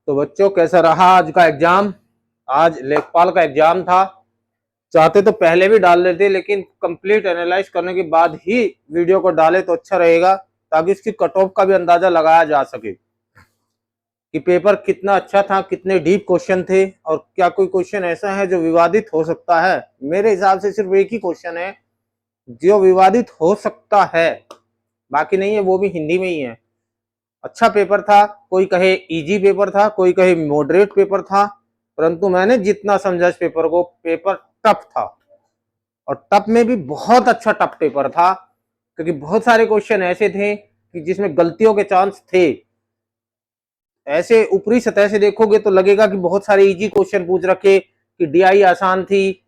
तो बच्चों कैसा रहा आज का एग्जाम। आज लेखपाल का एग्जाम था। चाहते तो पहले भी डाल लेते, लेकिन कंप्लीट एनालाइज करने के बाद ही वीडियो को डाले तो अच्छा रहेगा, ताकि इसकी कट ऑफ का भी अंदाजा लगाया जा सके कि पेपर कितना अच्छा था, कितने डीप क्वेश्चन थे, और क्या कोई क्वेश्चन ऐसा है जो विवादित हो सकता है। मेरे हिसाब से सिर्फ एक ही क्वेश्चन है जो विवादित हो सकता है, बाकी नहीं है, वो भी हिंदी में ही है। अच्छा पेपर था, कोई कहे इजी पेपर था, कोई कहे मॉडरेट पेपर था, परंतु मैंने जितना समझा इस पेपर को, पेपर टफ था, और टफ में भी बहुत अच्छा टफ पेपर था, क्योंकि बहुत सारे क्वेश्चन ऐसे थे कि जिसमें गलतियों के चांस थे। ऐसे ऊपरी सतह से देखोगे तो लगेगा कि बहुत सारे इजी क्वेश्चन पूछ रखे, कि डीआई आसान थी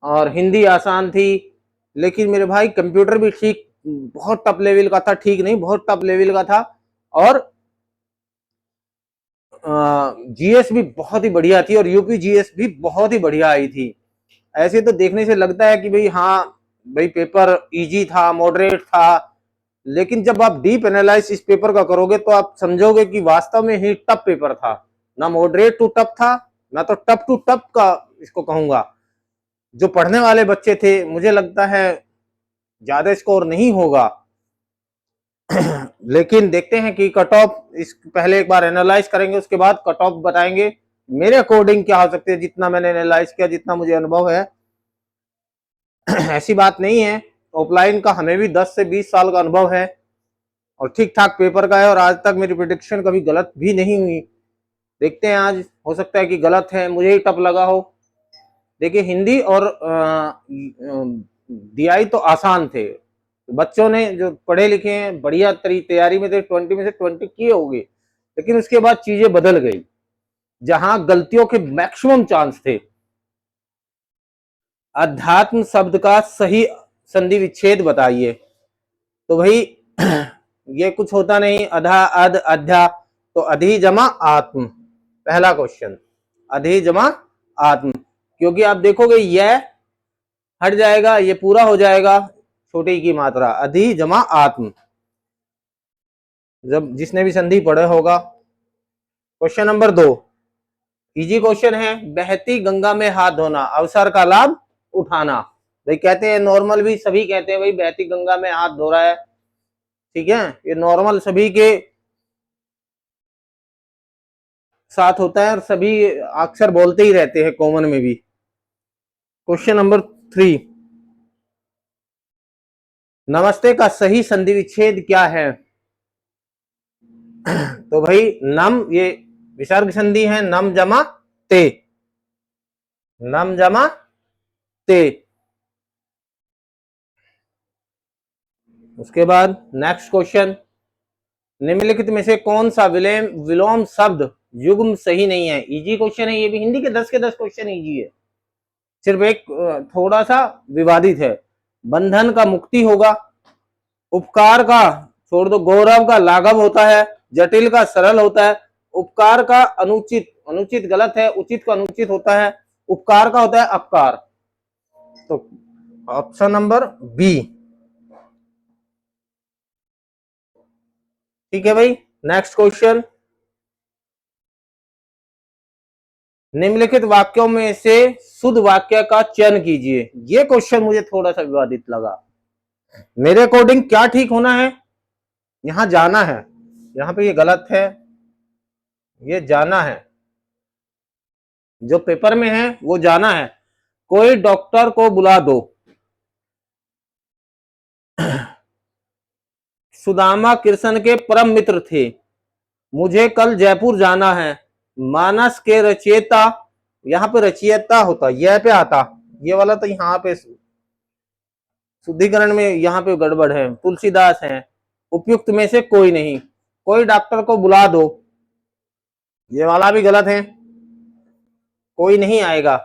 और हिंदी आसान थी, लेकिन मेरे भाई कंप्यूटर भी ठीक, बहुत टफ लेवल का था, ठीक नहीं बहुत टफ लेवल का था, और जीएस भी बहुत ही बढ़िया थी, और यूपी जीएस भी बहुत ही बढ़िया आई थी। ऐसे तो देखने से लगता है कि भाई हाँ भाई पेपर इजी था, मॉडरेट था, लेकिन जब आप डीप एनालाइज इस पेपर का करोगे तो आप समझोगे कि वास्तव में ही टफ पेपर था। ना मॉडरेट टू टफ था, ना तो टफ टू टफ का इसको कहूंगा। जो पढ़ने वाले बच्चे थे, मुझे लगता है ज्यादा स्कोर नहीं होगा, लेकिन देखते हैं कि कट ऑफ, इस पहले एक बार एनालाइज करेंगे, उसके बाद कट ऑफ बताएंगे मेरे अकॉर्डिंग क्या हो सकते हैं। जितना मैंने एनालाइज किया, जितना मुझे अनुभव है, ऐसी बात नहीं है, ऑफलाइन का हमें भी 10 से 20 साल का अनुभव है, और ठीक ठाक पेपर का है, और आज तक मेरी प्रेडिक्शन कभी गलत भी नहीं हुई। देखते हैं, आज हो सकता है कि गलत है, मुझे ही टफ लगा हो। देखिए हिंदी और डीआई तो आसान थे, बच्चों ने जो पढ़े लिखे हैं बढ़िया तैयारी में थे, 20 में से 20 किए होंगे, लेकिन उसके बाद चीजें बदल गई, जहां गलतियों के मैक्सिमम चांस थे। अध्यात्म शब्द का सही संधि विच्छेद बताइए। तो भाई ये कुछ होता नहीं, अधा अध अध्या, तो अधि जमा आत्म, पहला क्वेश्चन अधि जमा आत्म, क्योंकि आप देखोगे यह हट जाएगा, ये पूरा हो जाएगा, छोटी की मात्रा, अधि जमा आत्म, जब जिसने भी संधि पढ़ा होगा। क्वेश्चन नंबर 2 इजी क्वेश्चन है, बहती गंगा में हाथ धोना, अवसर का लाभ उठाना। भाई कहते हैं नॉर्मल भी सभी कहते हैं भाई बहती गंगा में हाथ धो रहा है, ठीक है, ये नॉर्मल सभी के साथ होता है, और सभी अक्सर बोलते ही रहते हैं कॉमन में भी। क्वेश्चन नंबर 3 नमस्ते का सही संधि विच्छेद क्या है। तो भाई नम, ये विसर्ग संधि है, नम जमा ते, नम जमा ते। उसके बाद नेक्स्ट क्वेश्चन, निम्नलिखित में से कौन सा विलोम शब्द युग्म सही नहीं है। इजी क्वेश्चन है, ये भी हिंदी के 10 क्वेश्चन इजी है, सिर्फ एक थोड़ा सा विवादित है। बंधन का मुक्ति होगा, उपकार का छोड़ दो, गौरव का लाघव होता है, जटिल का सरल होता है, उपकार का अनुचित, अनुचित गलत है, उचित का अनुचित होता है, उपकार का होता है अपकार। तो ऑप्शन नंबर बी, ठीक है भाई। नेक्स्ट क्वेश्चन, निम्नलिखित वाक्यों में से शुद्ध वाक्य का चयन कीजिए। ये क्वेश्चन मुझे थोड़ा सा विवादित लगा। मेरे अकॉर्डिंग क्या ठीक होना है, यहां जाना है, यहां पे ये गलत है, ये जाना है, जो पेपर में है वो जाना है। कोई डॉक्टर को बुला दो, सुदामा कृष्ण के परम मित्र थे, मुझे कल जयपुर जाना है, मानस के रचयिता, यहाँ पे रचयिता होता, यह पे आता, ये वाला तो यहाँ पे शुद्धिकरण में यहाँ पे गड़बड़ है, तुलसीदास है, उपयुक्त में से कोई नहीं, कोई डॉक्टर को बुला दो, ये वाला भी गलत है, कोई नहीं आएगा,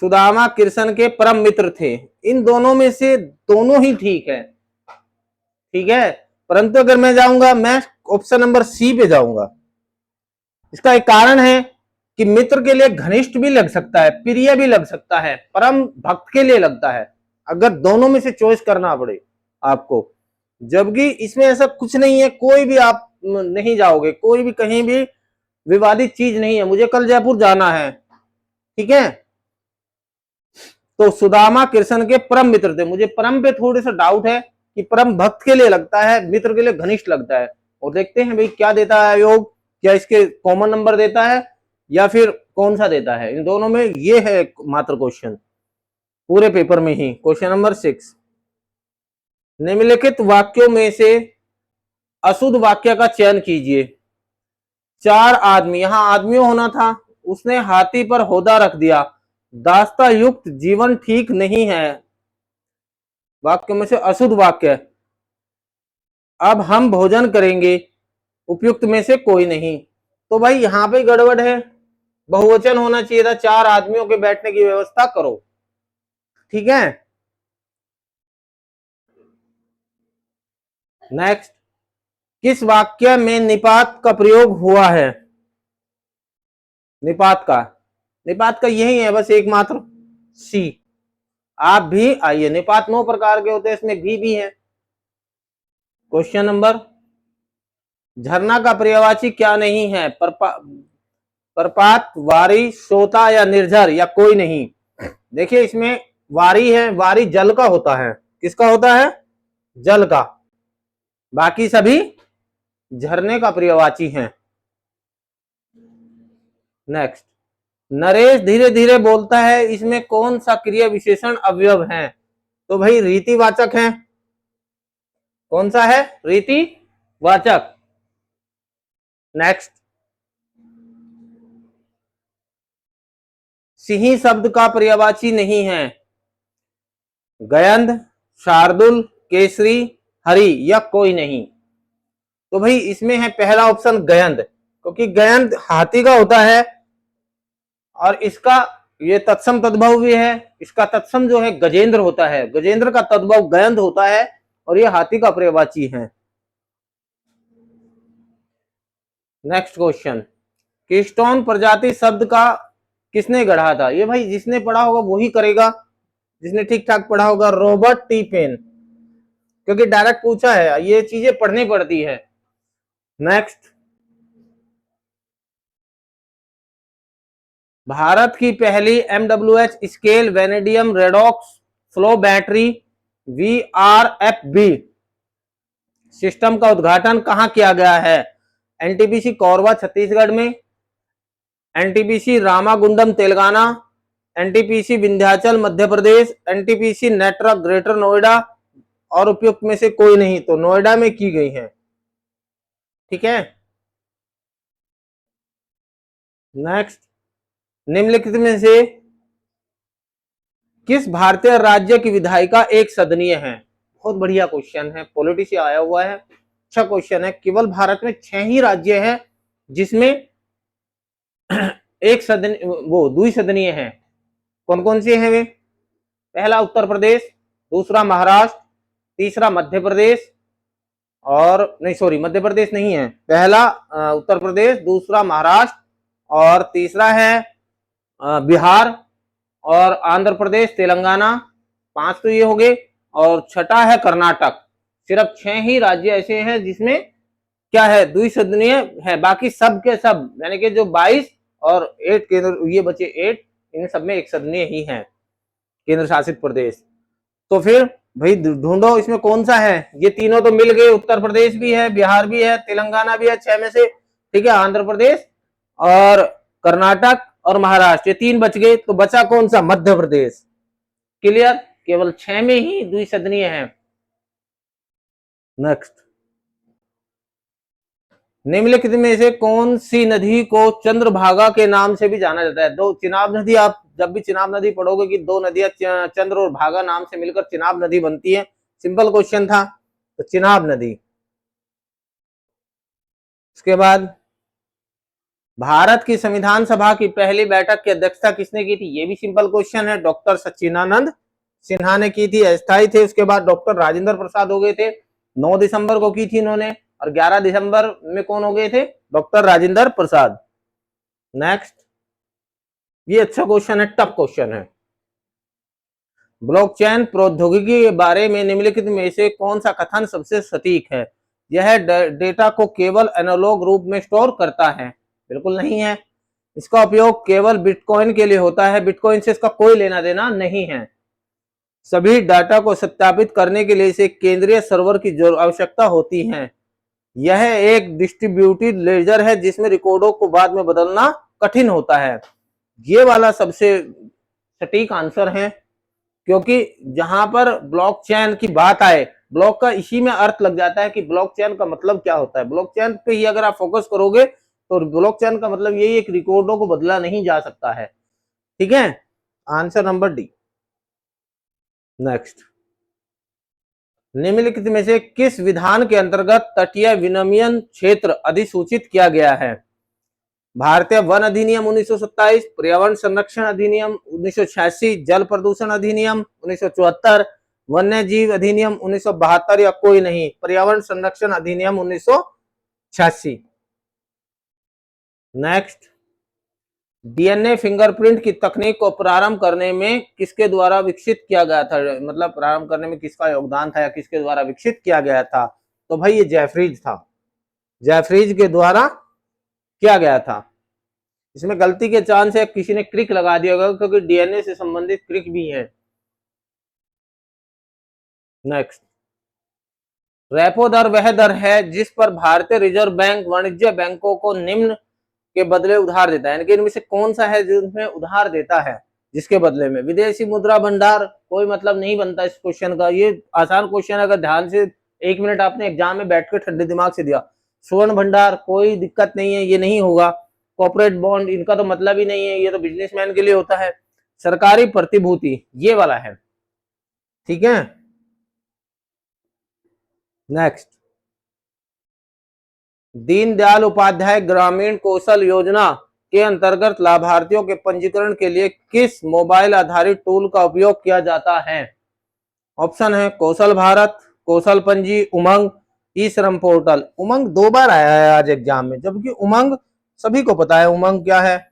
सुदामा कृष्ण के परम मित्र थे, इन दोनों में से दोनों ही ठीक है, ठीक है, परंतु अगर मैं जाऊंगा, मैं ऑप्शन नंबर सी पे जाऊंगा। इसका एक कारण है कि मित्र के लिए घनिष्ठ भी लग सकता है, प्रिय भी लग सकता है, परम भक्त के लिए लगता है, अगर दोनों में से चॉइस करना पड़े आपको, जबकि इसमें ऐसा कुछ नहीं है, कोई भी आप नहीं जाओगे, कोई भी कहीं भी विवादित चीज नहीं है। मुझे कल जयपुर जाना है, ठीक है। तो सुदामा कृष्ण के परम मित्र थे। मुझे परम पे थोड़े सा डाउट है कि परम भक्त के लिए लगता है, मित्र के लिए घनिष्ठ लगता है। और देखते हैं भाई क्या देता है आयोग, क्या इसके कॉमन नंबर देता है या फिर कौन सा देता है। इन दोनों में ये है मात्र क्वेश्चन पूरे पेपर में ही। क्वेश्चन नंबर 6, निम्नलिखित वाक्यों में से अशुद्ध वाक्य का चयन कीजिए। 4 आदमी, यहां आदमियों होना था, उसने हाथी पर होदा रख दिया। दास्ता युक्त जीवन ठीक नहीं है। वाक्य में से अशुद्ध वाक्य, अब हम भोजन करेंगे, उपयुक्त में से कोई नहीं। तो भाई यहां पे गड़बड़ है, बहुवचन होना चाहिए था, 4 आदमियों के बैठने की व्यवस्था करो, ठीक है। नेक्स्ट, किस वाक्य में निपात का प्रयोग हुआ है? निपात का यही है बस एकमात्र, सी। आप भी आइए, निपात 9 प्रकार के होते हैं, इसमें भी है। क्वेश्चन नंबर, झरना का पर्यायवाची क्या नहीं है? प्रपात, वारी, सोता या निर्झर या कोई नहीं। देखिए इसमें वारी है, वारी जल का होता है। किसका होता है? जल का। बाकी सभी झरने का पर्यायवाची हैं। नेक्स्ट, नरेश धीरे धीरे बोलता है, इसमें कौन सा क्रिया विशेषण अवयव है? तो भाई रीतिवाचक है। कौन सा है? रीतिवाचक। नेक्स्ट, सिंही शब्द का पर्यायवाची नहीं है। गयंध, शार्दुल, केसरी, हरि या कोई नहीं। तो भाई इसमें है पहला ऑप्शन गयंध, क्योंकि गयंध हाथी का होता है और इसका ये तत्सम तद्भव भी है। इसका तत्सम जो है गजेंद्र होता है, गजेंद्र का तद्भव गयंध होता है और ये हाथी का पर्यायवाची है। नेक्स्ट क्वेश्चन, कीस्टोन प्रजाति शब्द का किसने गढ़ा था? ये भाई जिसने पढ़ा होगा वही करेगा, जिसने ठीक ठाक पढ़ा होगा, रॉबर्ट टी पेन, क्योंकि डायरेक्ट पूछा है, ये चीजें पढ़नी पड़ती है। नेक्स्ट, भारत की पहली MWH scale vanadium redox flow battery VRFB system का उद्घाटन कहां किया गया है? NTPC कोरबा छत्तीसगढ़ में, NTPC Ramagundam Telangana, NTPC Vindhyachal Madhya Pradesh, NTPC नेट्रा greater Noida और उपयुक्त में से कोई नहीं। तो नोएडा में की गई है, ठीक है। नेक्स्ट, निम्नलिखित में से किस भारतीय राज्य की विधायिका एक सदनीय है? बहुत बढ़िया क्वेश्चन है, पॉलिटी से आया हुआ है, अच्छा क्वेश्चन है। केवल भारत में 6 ही राज्य हैं जिसमें एक सदन वो द्विसदनीय है। कौन कौन से हैं वे? पहला उत्तर प्रदेश, दूसरा महाराष्ट्र, तीसरा मध्य प्रदेश और नहीं सॉरी मध्य प्रदेश नहीं है, पहला उत्तर प्रदेश, दूसरा महाराष्ट्र और तीसरा है बिहार और आंध्र प्रदेश, तेलंगाना। 5 तो ये हो गए और छठा है कर्नाटक। सिर्फ 6 ही राज्य ऐसे हैं जिसमें क्या है? द्विसदनीय है। बाकी सब के सब यानी कि जो 22 और 8 केंद्र ये बचे 8, इन सब में एक सदनीय ही है, केंद्र शासित प्रदेश। तो फिर भाई ढूंढो इसमें कौन सा है। ये तीनों तो मिल गए, उत्तर प्रदेश भी है, बिहार भी है, तेलंगाना भी है 6 में से, ठीक है। आंध्र प्रदेश और कर्नाटक और महाराष्ट्र, ये 3 बच गए। तो बचा कौन सा? मध्य प्रदेश। क्लियर, केवल 6 में ही द्विसदनीय है। नेक्स्ट, निम्नलिखित में से कौन सी नदी को चंद्रभागा के नाम से भी जाना जाता है? दो चिनाब नदी, आप जब भी चिनाब नदी पढ़ोगे कि 2 नदियां चंद्र और भागा नाम से मिलकर चिनाब नदी बनती है, सिंपल क्वेश्चन था, तो चिनाब नदी। उसके बाद भारत की संविधान सभा की पहली बैठक की अध्यक्षता किसने की थी? ये भी सिंपल क्वेश्चन है, डॉक्टर सच्चिदानंद सिन्हा ने की थी, अस्थायी थे। उसके बाद डॉक्टर राजेंद्र प्रसाद हो गए थे, 9 दिसंबर को की थी इन्होंने, और 11 दिसंबर में कौन हो गए थे? डॉक्टर राजेंद्र प्रसाद। नेक्स्ट, ये अच्छा क्वेश्चन है, टफ क्वेश्चन है। ब्लॉकचेन प्रौद्योगिकी के बारे में निम्नलिखित में से कौन सा कथन सबसे सटीक है? यह डेटा को केवल एनालॉग रूप में स्टोर करता है? बिल्कुल नहीं है। इसका उपयोग केवल बिटकॉइन के लिए होता है, बिटकॉइन से इसका कोई लेना देना नहीं है। सभी डाटा को सत्यापित करने के लिए इसे केंद्रीय सर्वर की आवश्यकता होती है। यह एक डिस्ट्रीब्यूटेड लेजर है जिसमें रिकॉर्डों को बाद में बदलना कठिन होता है। ये वाला सबसे सटीक आंसर है, क्योंकि जहां पर ब्लॉकचेन की बात आए, ब्लॉक का इसी में अर्थ लग जाता है कि ब्लॉकचेन का मतलब क्या होता है। ब्लॉकचेन पे ही अगर आप फोकस करोगे तो ब्लॉकचेन का मतलब यही है कि रिकॉर्डों को बदला नहीं जा सकता है। ठीक है, आंसर नंबर डी। नेक्स्ट, निम्नलिखित में से किस विधान के अंतर्गत तटीय विनियमन क्षेत्र अधिसूचित किया गया है? भारतीय वन अधिनियम 1927, पर्यावरण संरक्षण अधिनियम 1986, जल प्रदूषण अधिनियम 1974, वन्य जीव अधिनियम 1972 या कोई नहीं? पर्यावरण संरक्षण अधिनियम 1986। नेक्स्ट, डीएनए फिंगरप्रिंट की तकनीक को प्रारंभ करने में किसके द्वारा विकसित किया गया था? मतलब प्रारंभ करने में किसका योगदान था या किसके द्वारा विकसित किया गया था? तो भाई ये जेफरीज था, जेफरीज के द्वारा किया गया था। इसमें गलती के चांस है किसी ने क्रिक लगा दिया होगा, क्योंकि डीएनए से संबंधित क्रिक भी है। नेक्स्ट, रेपो दर वह दर है जिस पर भारतीय रिजर्व बैंक वाणिज्य बैंकों को निम्न के बदले उधार देता है, यानी कि इनमें से कौन सा है जिसमें उधार देता है जिसके बदले में? विदेशी मुद्रा भंडार, कोई मतलब नहीं बनता इस क्वेश्चन का। ये आसान क्वेश्चन, अगर ध्यान से 1 मिनट आपने एग्जाम में बैठ कर ठंडे दिमाग से दिया। स्वर्ण भंडार, कोई दिक्कत नहीं है, ये नहीं होगा। कॉर्पोरेट बॉन्ड, इनका तो मतलब ही नहीं है, ये तो बिजनेसमैन के लिए होता है। सरकारी प्रतिभूति, ये वाला है। ठीक है, नेक्स्ट, दीनदयाल उपाध्याय ग्रामीण कौशल योजना के अंतर्गत लाभार्थियों के पंजीकरण के लिए किस मोबाइल आधारित टूल का उपयोग किया जाता है? ऑप्शन है कौशल भारत, कौशल पंजी, उमंग, ई श्रम पोर्टल। उमंग 2 बार आया है आज एग्जाम में, जबकि उमंग सभी को पता है उमंग क्या है।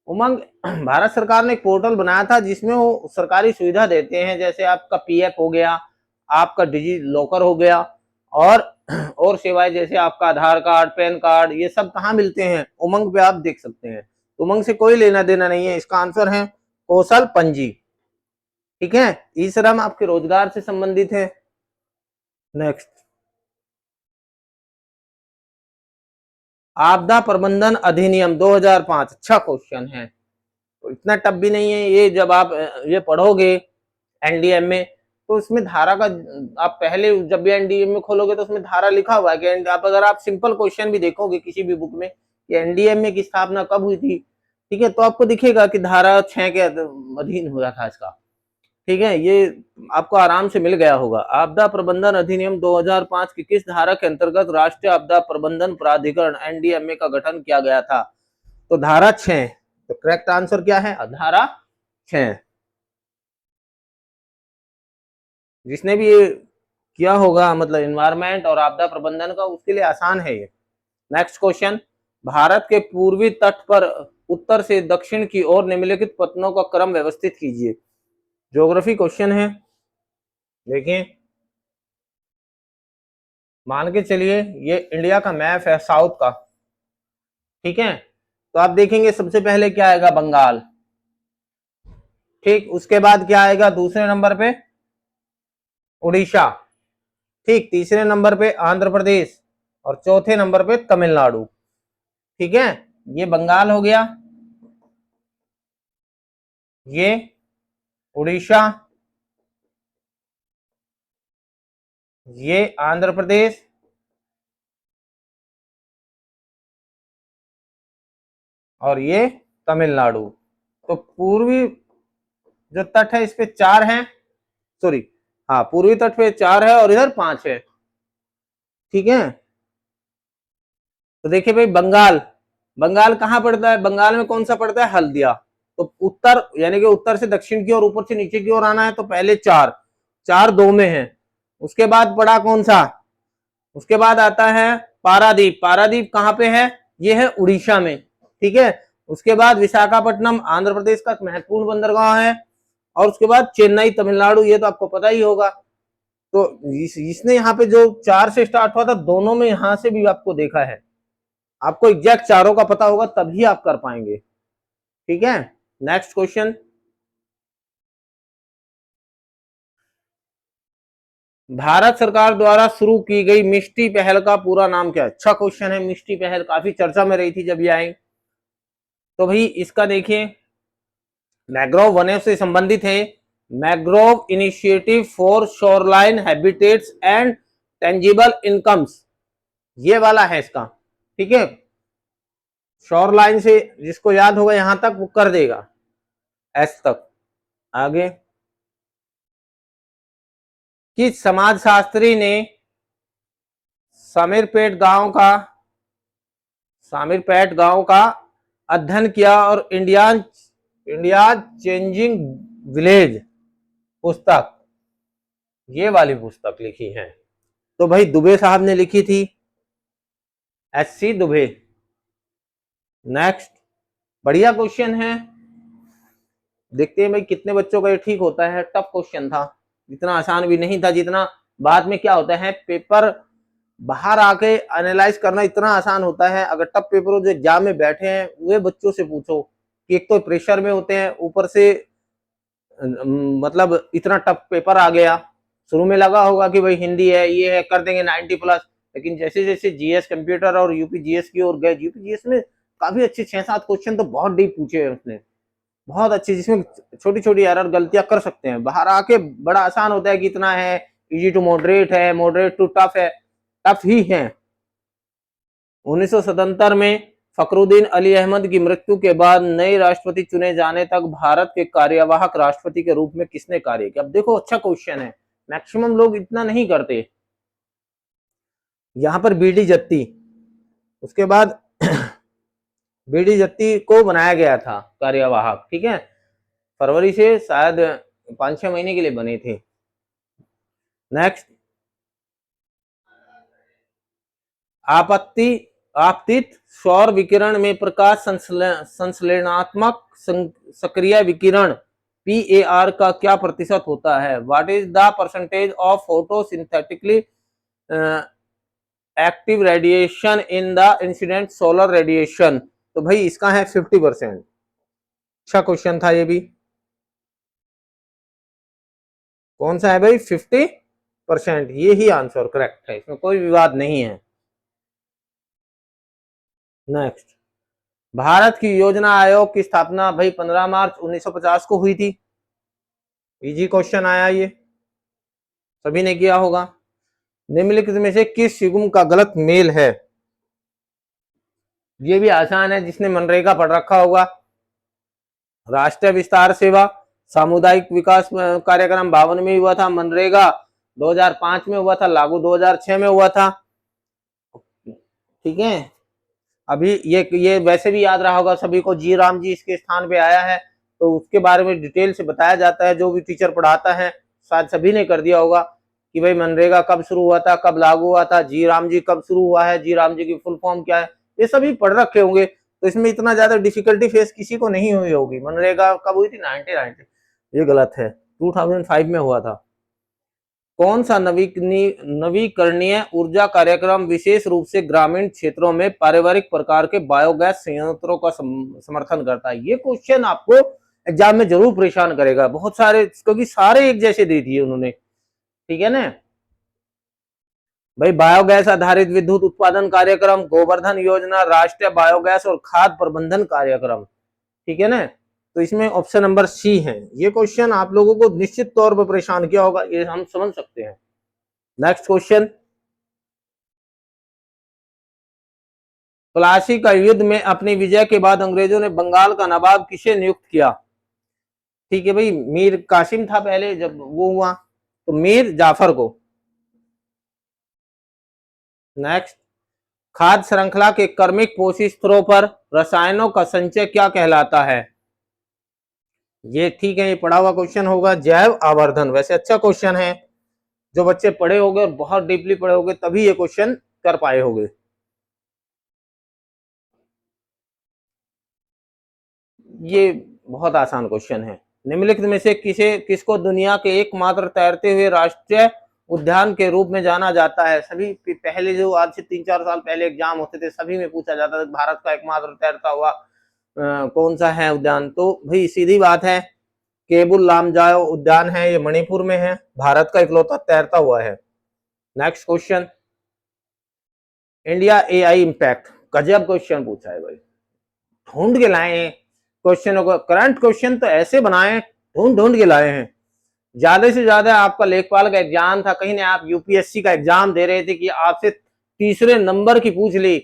उमंग भारत सरकार ने एक पोर्टल बनाया था जिसमें वो सरकारी सुविधा देते हैं, जैसे आपका पीएफ हो गया, आपका डिजी लॉकर हो गया, और सेवाएं जैसे आपका आधार कार्ड, पैन कार्ड, ये सब कहाँ मिलते हैं? उमंग पे आप देख सकते हैं। उमंग से कोई लेना देना नहीं है। इसका आंसर है कौशल पंजी। ठीक है, ई श्रम आपके रोजगार से संबंधित है। नेक्स्ट, आपदा प्रबंधन अधिनियम 2005, अच्छा क्वेश्चन है, तो इतना टफ भी नहीं है ये। जब आप ये पढ़ोगे एनडीएम में, तो उसमें धारा का, आप पहले जब भी एनडीएम में खोलोगे तो उसमें धारा लिखा हुआ है कि आप, अगर आप सिंपल क्वेश्चन भी देखोगे किसी भी बुक में कि एनडीएम में की स्थापना कब हुई थी, ठीक है, तो आपको दिखेगा कि धारा 6 के अधीन हुआ था इसका। ठीक है, ये आपको आराम से मिल गया होगा। आपदा प्रबंधन अधिनियम 2005 की किस धारा के अंतर्गत राष्ट्रीय आपदा प्रबंधन प्राधिकरण एनडीएमए का गठन किया गया था? तो धारा 6। तो करेक्ट आंसर क्या है? धारा 6। जिसने भी ये किया होगा, मतलब एनवायरमेंट और आपदा प्रबंधन का, उसके लिए आसान है ये। नेक्स्ट क्वेश्चन, भारत के पूर्वी तट पर उत्तर से दक्षिण की ओर निम्नलिखित पत्तनों का क्रम व्यवस्थित कीजिए। ज्योग्राफी क्वेश्चन है, देखिए, मान के चलिए ये इंडिया का मैप है साउथ का। ठीक है, तो आप देखेंगे सबसे पहले क्या आएगा? बंगाल। ठीक, उसके बाद क्या आएगा दूसरे नंबर पे? उड़ीसा। ठीक, तीसरे नंबर पे आंध्र प्रदेश, और चौथे नंबर पे तमिलनाडु। ठीक है, ये बंगाल हो गया, ये उड़ीसा, ये आंध्र प्रदेश, और ये तमिलनाडु। तो पूर्वी जो तट है इस पे 4 है, सॉरी, हाँ, पूर्वी तट पे 4 है और इधर 5 है। ठीक है, तो देखिए भाई, बंगाल, बंगाल कहाँ पड़ता है? बंगाल में कौन सा पड़ता है? हल्दिया। तो उत्तर, यानी कि उत्तर से दक्षिण की ओर, ऊपर से नीचे की ओर आना है, तो पहले 4, 4 2 में है। उसके बाद पड़ा कौन सा? उसके बाद आता है पारादीप। पारादीप कहाँ पे है? ये है उड़ीसा में। ठीक है, उसके बाद विशाखापट्टनम आंध्र प्रदेश का महत्वपूर्ण बंदरगाह है, और उसके बाद चेन्नई तमिलनाडु, ये तो आपको पता ही होगा। तो इसने यहाँ पे जो 4 से स्टार्ट हुआ था, दोनों में यहां से भी आपको देखा है। आपको एग्जैक्ट चारों का पता होगा तभी आप कर पाएंगे। ठीक है, नेक्स्ट क्वेश्चन। भारत सरकार द्वारा शुरू की गई मिष्टी पहल का पूरा नाम क्या है? अच्छा क्वेश्चन है। मिष्टी पहल काफी चर्चा में रही थी जब ये आई। तो भाई इसका देखिए, मैग्रोव वनों से संबंधित है। Mangrove initiative for shoreline habitats and tangible incomes, ये वाला है इसका। ठीक है, शोरलाइन से जिसको याद होगा यहां तक वो कर देगा, एस तक। आगे, किस समाजशास्त्री ने सामिरपेट गांव का अध्ययन किया और इंडिया चेंजिंग विलेज पुस्तक, ये वाली पुस्तक लिखी है? तो भाई दुबे साहब ने लिखी थी, एससी दुबे। नेक्स्ट, बढ़िया क्वेश्चन है। देखते हैं भाई कितने बच्चों का ये ठीक होता है। टफ क्वेश्चन था, इतना आसान भी नहीं था जितना बाद में क्या होता है, पेपर बाहर आके एनालाइज करना इतना आसान होता है। अगर टफ पेपर जो एग्जाम में बैठे हैं वे बच्चों से पूछो कि एक तो प्रेशर में होते हैं, ऊपर से मतलब इतना टफ पेपर आ गया। शुरू में लगा होगा कि भाई हिंदी है, ये है, कर देंगे 90+, लेकिन जैसे जैसे जीएस कंप्यूटर और यूपी जीएस की ओर गए, यूपी जीएस में काफी अच्छे 6-7 क्वेश्चन तो बहुत डीप पूछे हैं उसने, बहुत अच्छी, जिसमें छोटी छोटी एरर गलतियां कर सकते हैं। बाहर आके बड़ा आसान होता है कि इतना है, इजी टू मॉडरेट है, मॉडरेट टू टफ है, टफ ही है। 1977 में फखरुद्दीन अली अहमद की मृत्यु के बाद नए राष्ट्रपति चुने जाने तक भारत के कार्यवाहक राष्ट्रपति के रूप में किसने कार्य किया? अब देखो, अच्छा क्वेश्चन है, मैक्सिमम लोग इतना नहीं करते। यहां पर बीडी जत्ती, उसके बाद बीडी जत्ती को बनाया गया था कार्यवाहक। ठीक है, फरवरी से शायद 5-6 महीने के लिए बने थे। नेक्स्ट, आपतित सौर विकिरण में प्रकाश संश्लेषणात्मक सक्रिय विकिरण PAR का क्या प्रतिशत होता है? What is the percentage of photosynthetically active radiation in the incident solar radiation? तो भाई इसका है 50%। अच्छा क्वेश्चन था ये भी। कौन सा है भाई? 50%, ये ही आंसर करेक्ट है, इसमें कोई विवाद नहीं है। नेक्स्ट, भारत की योजना आयोग की स्थापना भाई 15 मार्च 1950 को हुई थी। इजी क्वेश्चन आया ये, सभी ने किया होगा। निम्नलिखित में से किस युग्म का गलत मेल है? ये भी आसान है, जिसने मनरेगा पढ़ रखा होगा। राष्ट्रीय विस्तार सेवा सामुदायिक विकास कार्यक्रम 52 में हुआ था, मनरेगा 2005 में हुआ था, लागू 2006 में हुआ था। ठीक है, अभी ये वैसे भी याद रहा होगा सभी को, जी राम जी इसके स्थान पे आया है, तो उसके बारे में डिटेल से बताया जाता है, जो भी टीचर पढ़ाता है शायद सभी ने कर दिया होगा कि भाई मनरेगा कब शुरू हुआ था, कब लागू हुआ था, जी राम जी कब शुरू हुआ है, जी राम जी की फुल फॉर्म क्या है, ये सभी पढ़ रखे होंगे। तो इसमें इतना ज्यादा डिफिकल्टी फेस किसी को नहीं हुई होगी। मनरेगा कब हुई थी? 1990। ये गलत है, 2005 में हुआ था। कौन सा नवीकरणीय ऊर्जा कार्यक्रम विशेष रूप से ग्रामीण क्षेत्रों में पारिवारिक प्रकार के बायोगैस संयंत्रों का समर्थन करता है? ये क्वेश्चन आपको एग्जाम में जरूर परेशान करेगा, बहुत सारे, क्योंकि सारे एक जैसे दे दिए उन्होंने। ठीक है ना भाई, बायोगैस आधारित विद्युत उत्पादन कार्यक्रम, गोवर्धन योजना, राष्ट्रीय बायोगैस और खाद्य प्रबंधन कार्यक्रम। ठीक है ना, तो इसमें ऑप्शन नंबर सी है। ये क्वेश्चन आप लोगों को निश्चित तौर पर परेशान किया होगा, ये हम समझ सकते हैं। नेक्स्ट क्वेश्चन, प्लासी का युद्ध में अपनी विजय के बाद अंग्रेजों ने बंगाल का नवाब किसे नियुक्त किया? ठीक है भाई, मीर कासिम था पहले जब वो हुआ, तो मीर जाफर को। नेक्स्ट, खाद्य श्रृंखला के क्रमिक पोषी स्तरों पर रसायनों का संचय क्या कहलाता है? ये ठीक है, ये पढ़ा हुआ क्वेश्चन होगा, जैव आवर्धन। वैसे अच्छा क्वेश्चन है, जो बच्चे पढ़े होंगे और बहुत डीपली पढ़े होंगे तभी ये क्वेश्चन कर पाए होंगे। ये बहुत आसान क्वेश्चन है। निम्नलिखित में से किसको दुनिया के एकमात्र तैरते हुए राष्ट्रीय उद्यान के रूप में जाना जाता है? सभी पहले जो आज से 3-4 साल पहले एग्जाम होते थे सभी में पूछा जाता था भारत का एकमात्र तैरता हुआ कौन सा है उद्यान? तो भाई सीधी बात है, केबुल लामजाओ उद्यान है, ये मणिपुर में है, भारत का इकलौता तैरता हुआ है। Next question, India AI impact, गजब क्वेश्चन पूछा है भाई, ढूंढ के लाए हैं क्वेश्चनों को, करंट क्वेश्चन तो ऐसे बनाए ढूंढ के लाए हैं। ज्यादा से ज्यादा आपका लेखपाल का एग्जाम था, कहीं ना आप यूपीएससी का एग्जाम दे रहे थे कि आपसे तीसरे नंबर की पूछ ली,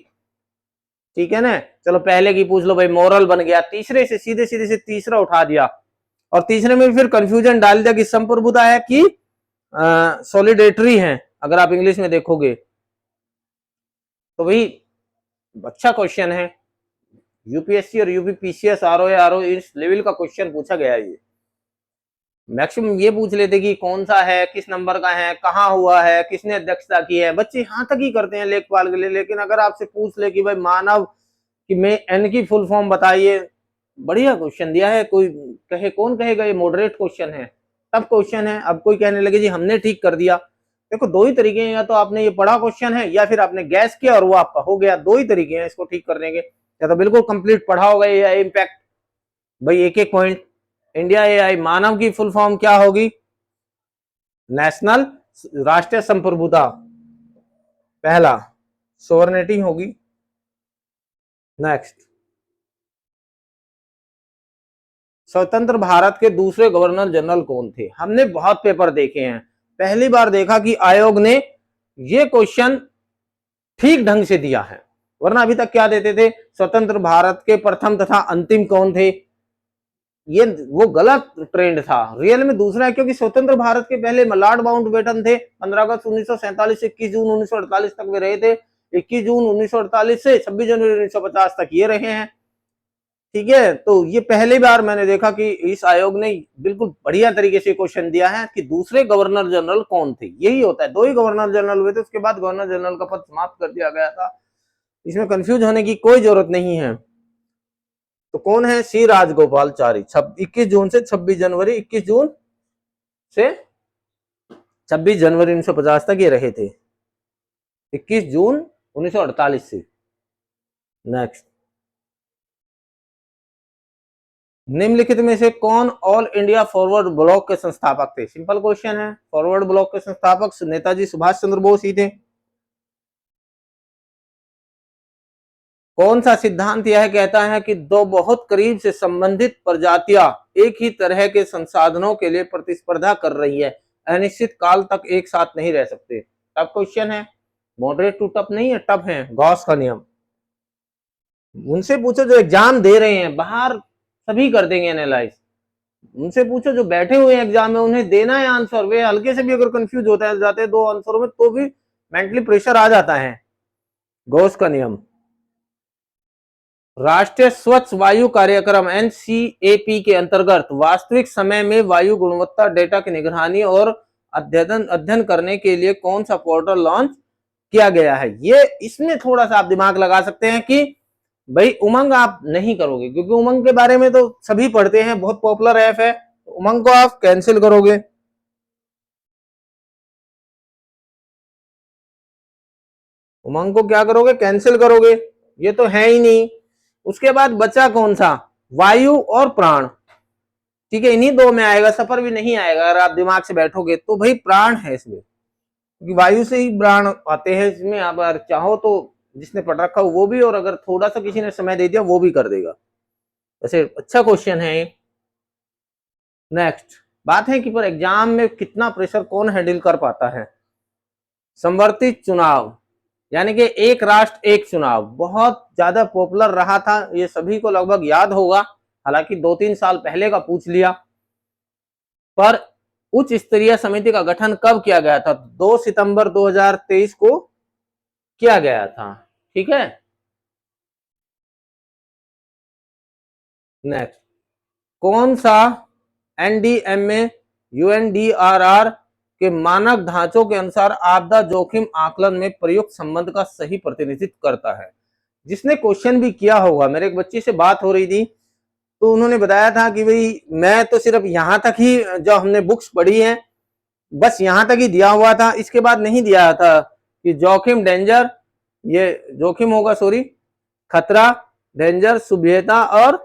ठीक है ना, चलो पहले की पूछ लो भाई, मोरल बन गया, तीसरे से सीधे से तीसरा उठा दिया, और तीसरे में फिर कंफ्यूजन डाल दिया कि संप्रभुता है कि सॉलिडेटरी है, अगर आप इंग्लिश में देखोगे तो भाई अच्छा क्वेश्चन है, यूपीएससी और यूपीपीसीएस आरओ इस लेवल का क्वेश्चन पूछा गया है। ये मैक्सिमम ये पूछ लेते कि कौन सा है, किस नंबर का है, कहाँ हुआ है, किसने अध्यक्षता की है, बच्चे यहाँ तक ही करते हैं लेखपाल के लिए। लेकिन अगर आपसे पूछ ले कि भाई मानव कि मैं एन की फुल फॉर्म बताइए, बढ़िया क्वेश्चन दिया है, कोई कहे कौन कहेगा ये मॉडरेट क्वेश्चन है, तब क्वेश्चन है। अब कोई कहने लगे जी हमने ठीक कर दिया, देखो दो ही तरीके हैं, या तो आपने ये पढ़ा क्वेश्चन है या फिर आपने गैस किया और वो आपका हो गया, दो ही तरीके हैं इसको ठीक करने के, या तो बिल्कुल कंप्लीट पढ़ा होगा या इम्पैक्ट। भाई एक एक पॉइंट, इंडिया एआई मानव की फुल फॉर्म क्या होगी? नेशनल, राष्ट्रीय संप्रभुता, पहला सोवरेनिटी होगी। नेक्स्ट, स्वतंत्र भारत के दूसरे गवर्नर जनरल कौन थे? हमने बहुत पेपर देखे हैं, पहली बार देखा कि आयोग ने ये क्वेश्चन ठीक ढंग से दिया है, वरना अभी तक क्या देते थे, स्वतंत्र भारत के प्रथम तथा अंतिम कौन थे, ये वो गलत ट्रेंड था। रियल में दूसरा है, क्योंकि स्वतंत्र भारत के पहले लॉर्ड माउंटबेटन थे, 15 अगस्त 1947 से 21 जून 1948 तक वे रहे थे, 21 जून 1948 से 26 जनवरी 1950 तक ये रहे हैं, ठीक है। तो ये पहली बार मैंने देखा कि इस आयोग ने बिल्कुल बढ़िया तरीके से क्वेश्चन दिया है कि दूसरे गवर्नर जनरल कौन थे। यही होता है, दो ही गवर्नर जनरल हुए थे, उसके बाद गवर्नर जनरल का पद समाप्त कर दिया गया था, इसमें कंफ्यूज होने की कोई जरूरत नहीं है। तो कौन है? सी राजगोपालचारी, 21 जून से 26 जनवरी, 21 जून से 26 जनवरी 1950 तक ये रहे थे, 21 जून 1948 से। नेक्स्ट, निम्नलिखित में से कौन ऑल इंडिया फॉरवर्ड ब्लॉक के संस्थापक थे? सिंपल क्वेश्चन है, फॉरवर्ड ब्लॉक के संस्थापक नेताजी सुभाष चंद्र बोस ही थे। कौन सा सिद्धांत यह कहता है कि दो बहुत करीब से संबंधित प्रजातियां एक ही तरह के संसाधनों के लिए प्रतिस्पर्धा कर रही है, अनिश्चित काल तक एक साथ नहीं रह सकते? टफ क्वेश्चन है, मॉडरेट टू टफ नहीं है, टफ है, गॉस का नियम। उनसे पूछो जो एग्जाम दे रहे हैं, बाहर सभी कर देंगे एनालाइज, उनसे पूछो जो बैठे हुए हैं एग्जाम में, उन्हें देना है आंसर, वे हल्के से भी अगर कंफ्यूज होता है जाते हैं दो आंसरों में तो भी मेंटली प्रेशर आ जाता है। गॉस का नियम। राष्ट्रीय स्वच्छ वायु कार्यक्रम एनसीएपी के अंतर्गत वास्तविक समय में वायु गुणवत्ता डेटा की निगरानी और अध्ययन करने के लिए कौन सा पोर्टल लॉन्च किया गया है? ये इसमें थोड़ा सा आप दिमाग लगा सकते हैं कि भाई उमंग आप नहीं करोगे, क्योंकि उमंग के बारे में तो सभी पढ़ते हैं, बहुत पॉपुलर ऐप है, उमंग को आप कैंसिल करोगे। उमंग को क्या करोगे? कैंसिल करोगे, ये तो है ही नहीं। उसके बाद बचा कौन सा? वायु और प्राण, ठीक है, इन्हीं दो में आएगा, सफर भी नहीं आएगा अगर आप दिमाग से बैठोगे तो। भाई प्राण है इसमें, क्योंकि वायु से ही प्राण आते हैं इसमें। आप अगर चाहो तो जिसने पढ़ रखा हो वो भी, और अगर थोड़ा सा किसी ने समय दे दिया वो भी कर देगा। वैसे अच्छा क्वेश्चन है। नेक्स्ट बात है कि पर एग्जाम में कितना प्रेशर कौन हैंडल कर पाता है? संवर्ती चुनाव, यानी कि एक राष्ट्र एक चुनाव, बहुत ज्यादा पॉपुलर रहा था, ये सभी को लगभग याद होगा, हालांकि 2-3 साल पहले का पूछ लिया। पर उच्च स्तरीय समिति का गठन कब किया गया था? 2 सितंबर 2023 को किया गया था, ठीक है। नेक्स्ट, कौन सा एनडीएमए यूएनडीआरआर के मानक ढांचों के अनुसार आपदा जोखिम आकलन में प्रयुक्त संबंध का सही प्रतिनिधित्व करता है? जिसने क्वेश्चन भी किया होगा, मेरे एक बच्ची से बात हो रही थी तो उन्होंने बताया था कि भाई मैं तो सिर्फ यहां तक ही जो हमने बुक्स पढ़ी हैं बस यहां तक ही दिया हुआ था, इसके बाद नहीं दिया था कि जोखिम डेंजर, ये जोखिम होगा सॉरी, खतरा, डेंजर, सुभेद्यता और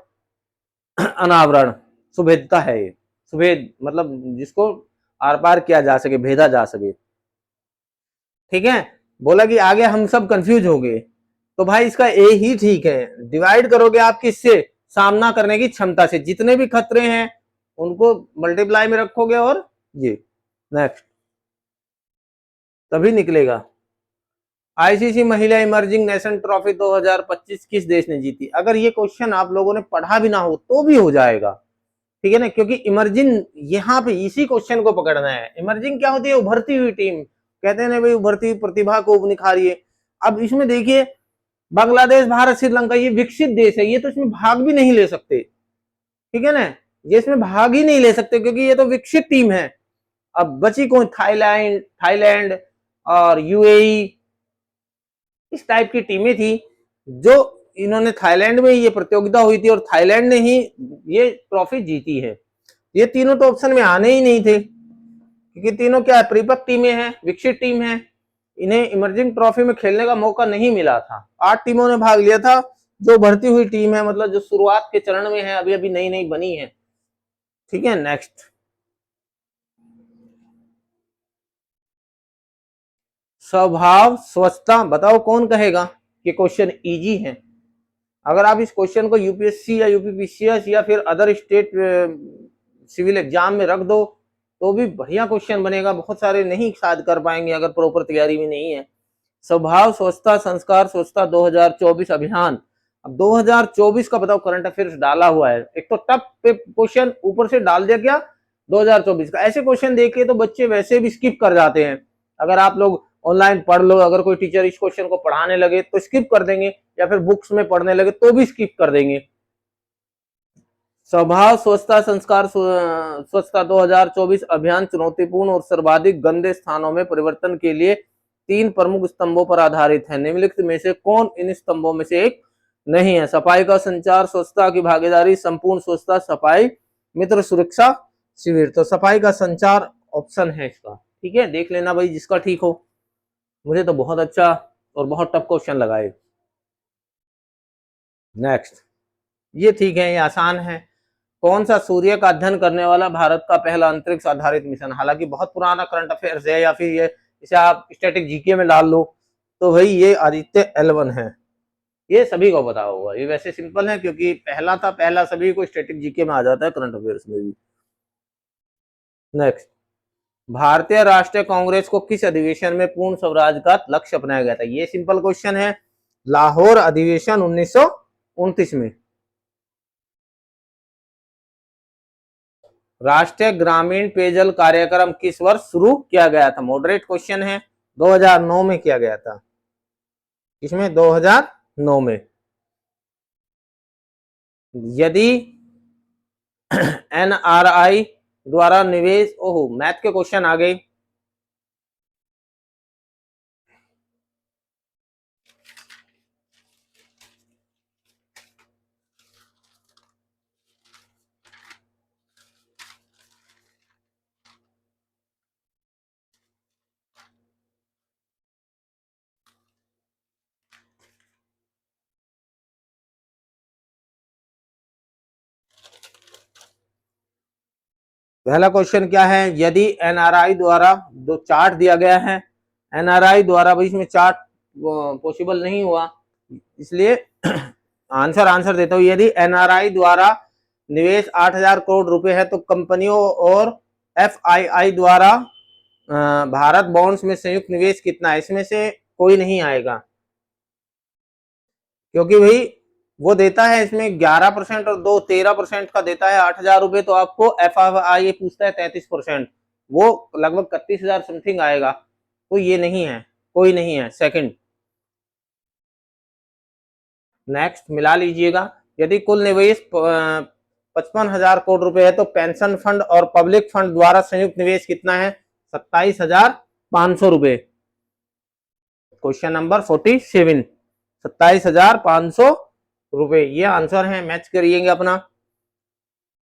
अनावरण। सुभेद्यता है ये, सुभेद मतलब जिसको आर पार किया जा सके, भेदा जा सके। ठीक है, बोला कि आगे हम सब कंफ्यूज हो गए, तो भाई इसका ए ही ठीक है। डिवाइड करोगे आप किससे, सामना करने की क्षमता से, जितने भी खतरे हैं उनको मल्टीप्लाई में रखोगे और ये नेक्स्ट तभी निकलेगा। आईसीसी महिला इमर्जिंग नेशन ट्रॉफी 2025 किस देश ने जीती? अगर ये क्वेश्चन आप लोगों ने पढ़ा भी ना हो तो भी हो जाएगा, ठीक है ना, क्योंकि इमर्जिंग यहाँ पे इसी क्वेश्चन को पकड़ना है। इमर्जिंग क्या होती है? उभरती हुई टीम, कहते हैं ना भाई, उभरती हुई प्रतिभा को निखारिए। अब इसमें देखिए, बांग्लादेश, भारत, श्रीलंका, ये विकसित देश है, ये तो इसमें भाग भी नहीं ले सकते, ठीक है ना, ये इसमें भाग ही नहीं ले सकते क्योंकि ये तो विकसित टीम है। अब बची कौन? थाईलैंड, थाईलैंड और यूएई, इस टाइप की टीमें थी जो इन्होंने, थाईलैंड में ये प्रतियोगिता हुई थी और थाईलैंड ने ही ये ट्रॉफी जीती है। ये तीनों तो ऑप्शन में आने ही नहीं थे क्योंकि तीनों क्या है, परिपक्व टीमें हैं, विकसित टीम है, इन्हें इमर्जिंग ट्रॉफी में खेलने का मौका नहीं मिला था। 8 टीमों ने भाग लिया था, जो बढ़ती हुई टीम है, मतलब जो शुरुआत के चरण में है, अभी अभी नई नई बनी है। ठीक है, नेक्स्ट, स्वभाव स्वच्छता, बताओ कौन कहेगा कि क्वेश्चन इजी है? अगर आप इस क्वेश्चन को यूपीएससी या यूपीपीसीएस या फिर अदर स्टेट सिविल एग्जाम में रख दो तो भी बढ़िया क्वेश्चन बनेगा। बहुत सारे नहीं शायद कर पाएंगे अगर प्रॉपर तैयारी में नहीं है। स्वभाव स्वच्छता संस्कार स्वच्छता 2024 अभियान। अब 2024 का बताओ करंट अफेयर्स डाला हुआ है, एक तो टफ क्वेश्चन ऊपर से डाल दिया क्या 2024 का। ऐसे क्वेश्चन देखे तो बच्चे वैसे भी स्किप कर जाते हैं। अगर आप लोग ऑनलाइन पढ़ लो, अगर कोई टीचर इस क्वेश्चन को पढ़ाने लगे तो स्किप कर देंगे, या फिर बुक्स में पढ़ने लगे तो भी स्किप कर देंगे। स्वभाव स्वच्छता संस्कार स्वच्छता 2024 अभियान चुनौतीपूर्ण और सर्वाधिक गंदे स्थानों में परिवर्तन के लिए 3 प्रमुख स्तंभों पर आधारित है। निम्नलिखित में से कौन इन स्तंभों में से एक नहीं है? सफाई का संचार, स्वच्छता की भागीदारी, संपूर्ण स्वच्छता, सफाई मित्र, सुरक्षा शिविर। तो सफाई का संचार ऑप्शन है इसका। ठीक है, देख लेना भाई जिसका ठीक हो। मुझे तो बहुत अच्छा और बहुत टफ क्वेश्चन लगा है। नेक्स्ट, ये ठीक है, ये आसान है। कौन सा सूर्य का अध्ययन करने वाला भारत का पहला अंतरिक्ष आधारित मिशन? हालांकि बहुत पुराना करंट अफेयर्स है, या फिर ये इसे आप स्टैटिक जीके में डाल लो तो भाई ये आदित्य L1 है। ये सभी को पता होगा, ये वैसे सिंपल है क्योंकि पहला था, पहला सभी को स्टैटिक जीके में आ जाता है, करंट अफेयर्स में भी। नेक्स्ट, भारतीय राष्ट्रीय कांग्रेस को किस अधिवेशन में पूर्ण स्वराज का लक्ष्य अपनाया गया था? ये सिंपल क्वेश्चन है, लाहौर अधिवेशन 1929 में। राष्ट्रीय ग्रामीण पेयजल कार्यक्रम किस वर्ष शुरू किया गया था? मॉडरेट क्वेश्चन है, 2009 में किया गया था। इसमें 2009 में। यदि एनआरआई द्वारा निवेश, ओहो मैथ के क्वेश्चन आ गए। पहला क्वेश्चन क्या है? यदि एनआरआई द्वारा, जो चार्ट दिया गया है एनआरआई द्वारा, भाई इसमें चार्ट पॉसिबल नहीं हुआ, इसलिए आंसर देता हूं। यदि एनआरआई द्वारा निवेश 8,000 करोड़ रुपए है तो कंपनियों और एफआईआई द्वारा भारत बॉन्ड्स में संयुक्त निवेश कितना है? इसमें से कोई नहीं आएगा क्योंकि भाई वो देता है इसमें 11% और 13% का देता है 8,000 रुपए, तो आपको एफआईआई पूछता है 33%, वो लगभग 31,000 समथिंग आएगा, तो ये नहीं है, कोई नहीं है। सेकंड, नेक्स्ट मिला लीजिएगा। यदि कुल निवेश 55,000 करोड़ रुपए है तो पेंशन फंड और पब्लिक फंड द्वारा संयुक्त निवेश कितना है? 27,500 रुपए। क्वेश्चन नंबर 47, 27,500 रुपए, ये आंसर है, मैच करिएगा अपना।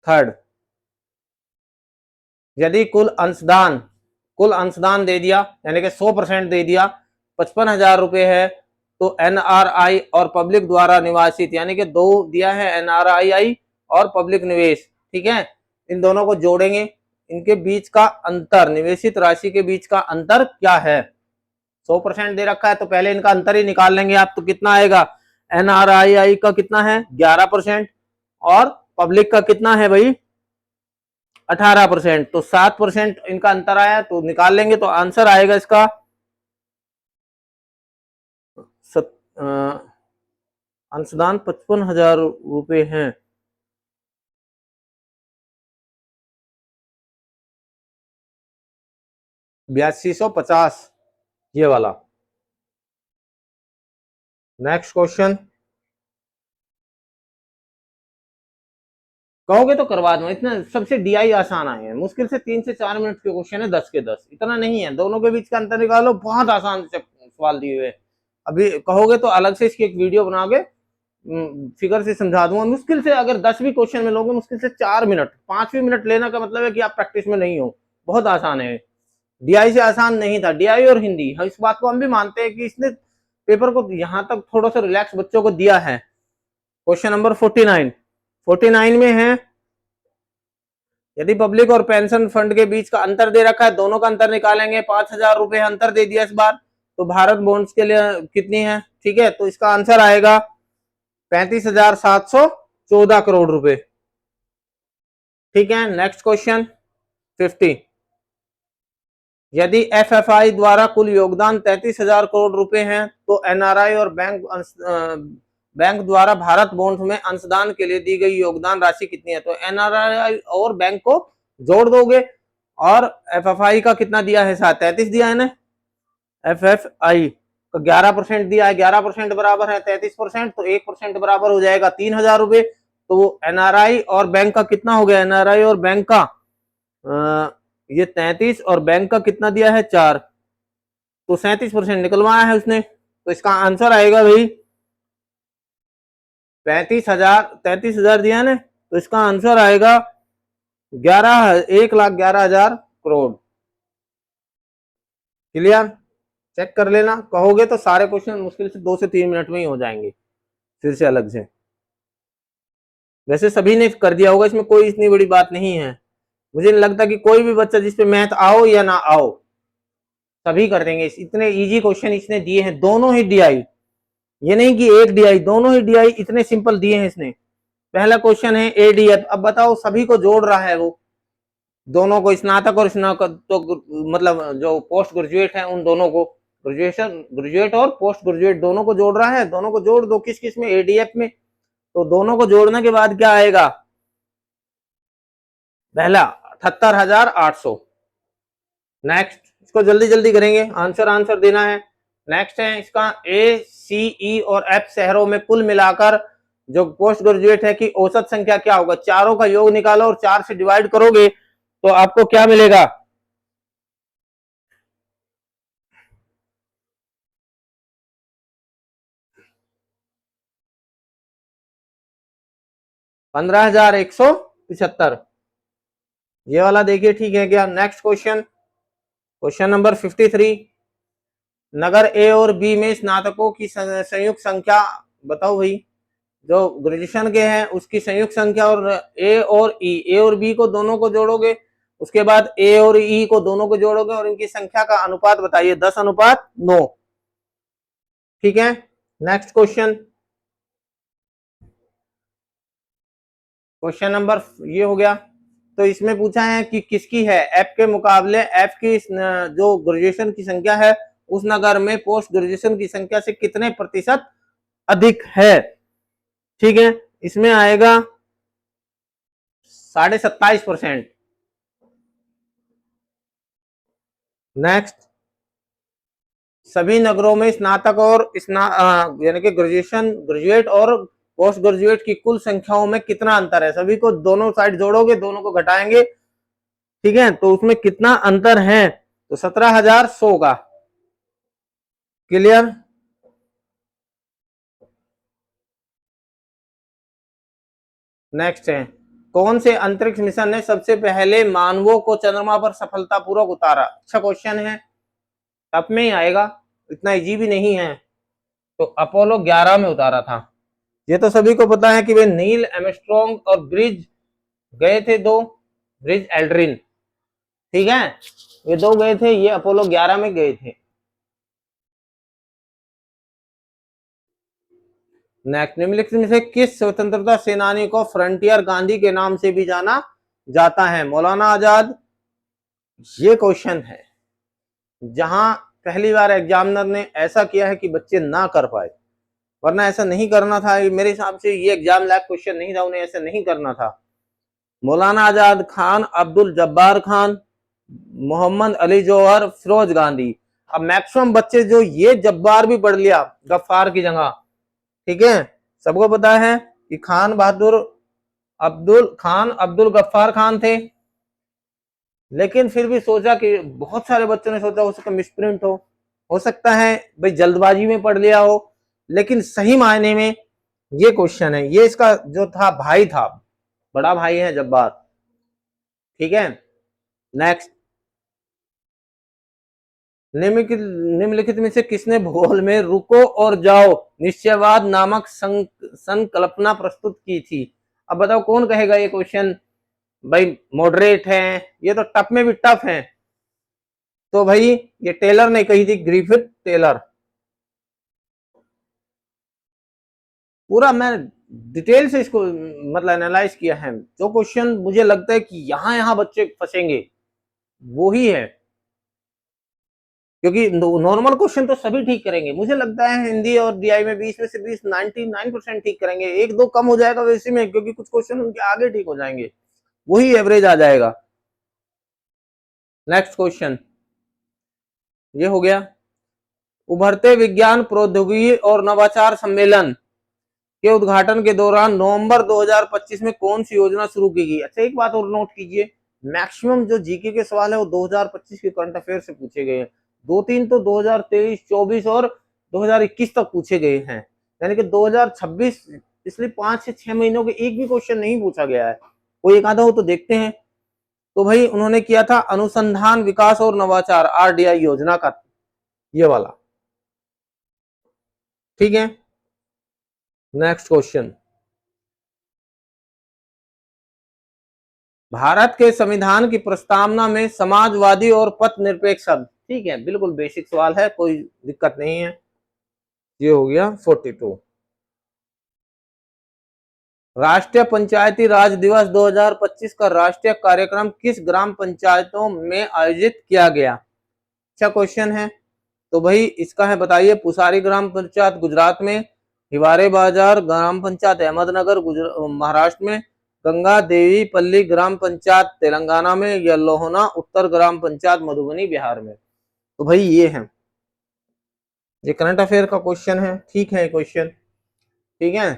थर्ड, यदि कुल अंशदान कुल अंशदान दे दिया यानी कि 100% दे दिया, 55,000 रुपए है, तो एनआरआई और पब्लिक द्वारा निवासित यानी कि 2 दिया है, एनआरआई और पब्लिक निवेश, ठीक है। इन दोनों को जोड़ेंगे, इनके बीच का अंतर, निवेशित राशि के बीच का अंतर क्या है। 100% दे रखा है तो पहले इनका अंतर ही निकाल लेंगे आप, तो कितना आएगा, एनआरआई का कितना है 11% और पब्लिक का कितना है भाई 18%, तो 7% इनका अंतर आया, तो निकाल लेंगे, तो आंसर आएगा इसका अंशदान 55,000 रुपए हैं। 8250 ये वाला। नेक्स्ट क्वेश्चन कहोगे तो करवा दूं, इतना सबसे डीआई आसान आए हैं, मुश्किल से 3 से 4 मिनट के क्वेश्चन है, 10 के 10, इतना नहीं है, दोनों के बीच का अंतर निकालो, बहुत आसान से सवाल दिए हुए। अभी कहोगे तो अलग से इसकी एक वीडियो बना के फिगर से समझा दूंगा। मुश्किल से अगर 10 भी क्वेश्चन में लोगे, मुश्किल से 4 मिनट, 5 भी मिनट लेना का मतलब है कि आप प्रैक्टिस में नहीं हो, बहुत आसान है। डीआई से आसान नहीं था, डीआई और हिंदी, इस बात को हम भी मानते हैं कि इसने पेपर को यहां तक थोड़ा सा रिलैक्स बच्चों को दिया है। क्वेश्चन नंबर 49 में है, यदि पब्लिक और पेंशन फंड के बीच का अंतर दे रखा है, दोनों का अंतर निकालेंगे, 5,000 रुपए अंतर दे दिया इस बार, तो भारत बॉन्ड्स के लिए कितनी है, ठीक है, तो इसका आंसर आएगा 35,714 करोड़ रुपए, ठीक है। नेक्स्ट क्वेश्चन 50, यदि एफएफआई द्वारा कुल योगदान 33,000 करोड़ रुपए हैं, तो एनआरआई और बैंक द्वारा भारत बॉन्ड में अंशदान के लिए दी गई योगदान राशि कितनी है, तो एनआरआई और बैंक को जोड़ दोगे, और एफएफआई का कितना दिया है, 33 दिया है ना, एफएफआई का 11% दिया है, 11% बराबर है 33%, तो 1% बराबर हो जाएगा 3,000 रुपए, तो वो एनआरआई और बैंक का कितना हो गया, एनआरआई और बैंक का ये 33 और बैंक का कितना दिया है 4, तो 37% निकलवाया है उसने, तो इसका आंसर आएगा भाई 33,000 दिया ना, तो इसका आंसर आएगा 1,11,000 करोड़। क्लियर, चेक कर लेना, कहोगे तो सारे क्वेश्चन मुश्किल से 2 से 3 मिनट में ही हो जाएंगे फिर से अलग से, वैसे सभी ने कर दिया होगा, इसमें कोई इतनी बड़ी बात नहीं है, मुझे नहीं लगता कि कोई भी बच्चा जिसपे मैथ आओ या ना आओ सभी कर देंगे, इतने इजी क्वेश्चन इसने दिए हैं, दोनों ही डीआई, ये नहीं कि एक डीआई, दोनों ही डीआई इतने सिंपल दिए हैं इसने। पहला क्वेश्चन है एडीएफ, अब बताओ सभी को जोड़ रहा है वो, दोनों को, स्नातक और स्नातक, तो मतलब जो पोस्ट ग्रेजुएट है उन दोनों को, ग्रेजुएट और पोस्ट ग्रेजुएट दोनों को जोड़ रहा है, दोनों को जोड़ दो, किस किस में, एडीएफ में, तो दोनों को जोड़ने के बाद क्या आएगा, पहला 78,800। नेक्स्ट, इसको जल्दी जल्दी करेंगे, आंसर देना है। नेक्स्ट है इसका ए, सी, ई और एफ शहरों में कुल मिलाकर जो पोस्ट ग्रेजुएट है की औसत संख्या क्या होगा, चारों का योग निकालो और 4 से डिवाइड करोगे तो आपको क्या मिलेगा, 15,175, ये वाला देखिए, ठीक है क्या। नेक्स्ट क्वेश्चन नंबर 53, नगर ए और बी में स्नातकों की संयुक्त संख्या बताओ भाई, जो ग्रेजुएशन के हैं उसकी संयुक्त संख्या, और ए और ई, ए और बी को दोनों को जोड़ोगे, उसके बाद ए और ई को दोनों को जोड़ोगे और इनकी संख्या का अनुपात बताइए, 10:9, ठीक है। नेक्स्ट क्वेश्चन नंबर ये हो गया, तो इसमें पूछा है कि किसकी है, एफ के मुकाबले एफ की जो ग्रेजुएशन की संख्या है उस नगर में पोस्ट ग्रेजुएशन की संख्या से कितने प्रतिशत अधिक है, ठीक है, इसमें आएगा 27.5%। नेक्स्ट, सभी नगरों में स्नातक और यानी कि ग्रेजुएट और पोस्ट ग्रेजुएट की कुल संख्याओं में कितना अंतर है, सभी को दोनों साइड जोड़ोगे, दोनों को घटाएंगे, ठीक है, तो उसमें कितना अंतर है, तो 17,100 का। क्लियर, नेक्स्ट है कौन से अंतरिक्ष मिशन ने सबसे पहले मानवों को चंद्रमा पर सफलतापूर्वक उतारा? अच्छा क्वेश्चन है, टफ में ही आएगा, इतना इजी भी नहीं है। तो अपोलो 11 में उतारा था। ये तो सभी को पता है कि वे नील आर्मस्ट्रॉन्ग और ब्रिज गए थे, दो ब्रिज एल्ड्रिन, ठीक है, ये दो गए थे, ये अपोलो 11 में गए थे। नेक्स्ट, निम्नलिखित में से किस स्वतंत्रता सेनानी को फ्रंटियर गांधी के नाम से भी जाना जाता है? मौलाना आजाद। ये क्वेश्चन है जहां पहली बार एग्जामिनर ने ऐसा किया है कि बच्चे ना कर पाए, वरना ऐसा नहीं करना था। मेरे हिसाब से ये एग्जाम लायक क्वेश्चन नहीं था, उन्हें ऐसा नहीं करना था। मौलाना आजाद खान, अब्दुल जब्बार खान, मोहम्मद अली जौहर, फिरोज गांधी। अब मैक्सिमम बच्चे जो ये जब्बार भी पढ़ लिया गफ्फार की जगह, ठीक है, सबको पता है कि खान बहादुर अब्दुल गफ्फार खान थे, लेकिन फिर भी सोचा कि बहुत सारे बच्चों ने सोचा हो सकता मिसप्रिंट हो सकता है भाई जल्दबाजी में पढ़ लिया हो, लेकिन सही मायने में ये क्वेश्चन है, ये इसका जो था भाई था, बड़ा भाई है जब्बार, ठीक है। नेक्स्ट, निम्नलिखित में से किसने भूगोल में रुको और जाओ निश्चयवाद नामक संकल्पना प्रस्तुत की थी? अब बताओ कौन कहेगा ये क्वेश्चन भाई मॉडरेट है, ये तो टफ में भी टफ है। तो भाई ये टेलर ने कही थी, ग्रिफिथ टेलर। पूरा मैं डिटेल से इसको मतलब एनालाइज किया है, जो क्वेश्चन मुझे लगता है कि यहां यहां बच्चे फंसेंगे वो ही है, क्योंकि नॉर्मल क्वेश्चन तो सभी ठीक करेंगे, मुझे लगता है हिंदी और डीआई में 20 में से 20 99% ठीक करेंगे, एक दो कम हो जाएगा वैसे में, क्योंकि कुछ क्वेश्चन उनके आगे ठीक हो जाएंगे, वही एवरेज आ जाएगा। नेक्स्ट क्वेश्चन ये हो गया, उभरते विज्ञान प्रौद्योगिकी और नवाचार सम्मेलन के उद्घाटन के दौरान नवंबर 2025 में कौन सी योजना शुरू की गई? अच्छा एक बात और नोट कीजिए, मैक्सिमम जो जीके के सवाल है वो 2025 के करंट अफेयर से पूछे गए हैं, दो तीन तो 2023, 24 और 2021 तक पूछे गए हैं, यानी कि 2026 पिछले 5 से 6 महीनों के एक भी क्वेश्चन नहीं पूछा गया है, कोई एक आधा हो तो देखते हैं। तो भाई उन्होंने किया था अनुसंधान विकास और नवाचार, आरडीआई योजना का ये वाला, ठीक है। नेक्स्ट क्वेश्चन, भारत के संविधान की प्रस्तावना में समाजवादी और पथ निरपेक्ष शब्द, ठीक है, बिल्कुल बेसिक सवाल है, कोई दिक्कत नहीं है। ये हो गया 42। राष्ट्रीय पंचायती राज दिवस 2025 का राष्ट्रीय कार्यक्रम किस ग्राम पंचायतों में आयोजित किया गया? अच्छा क्वेश्चन है, तो भाई इसका है बताइए, पुसारी ग्राम पंचायत गुजरात में, हिवारे बाजार ग्राम पंचायत अहमदनगर महाराष्ट्र में, गंगा देवी पल्ली ग्राम पंचायत तेलंगाना में, या लोहना उत्तर ग्राम पंचायत मधुबनी बिहार में? तो भाई ये है, ये करंट अफेयर का क्वेश्चन है, ठीक है क्वेश्चन, ठीक है।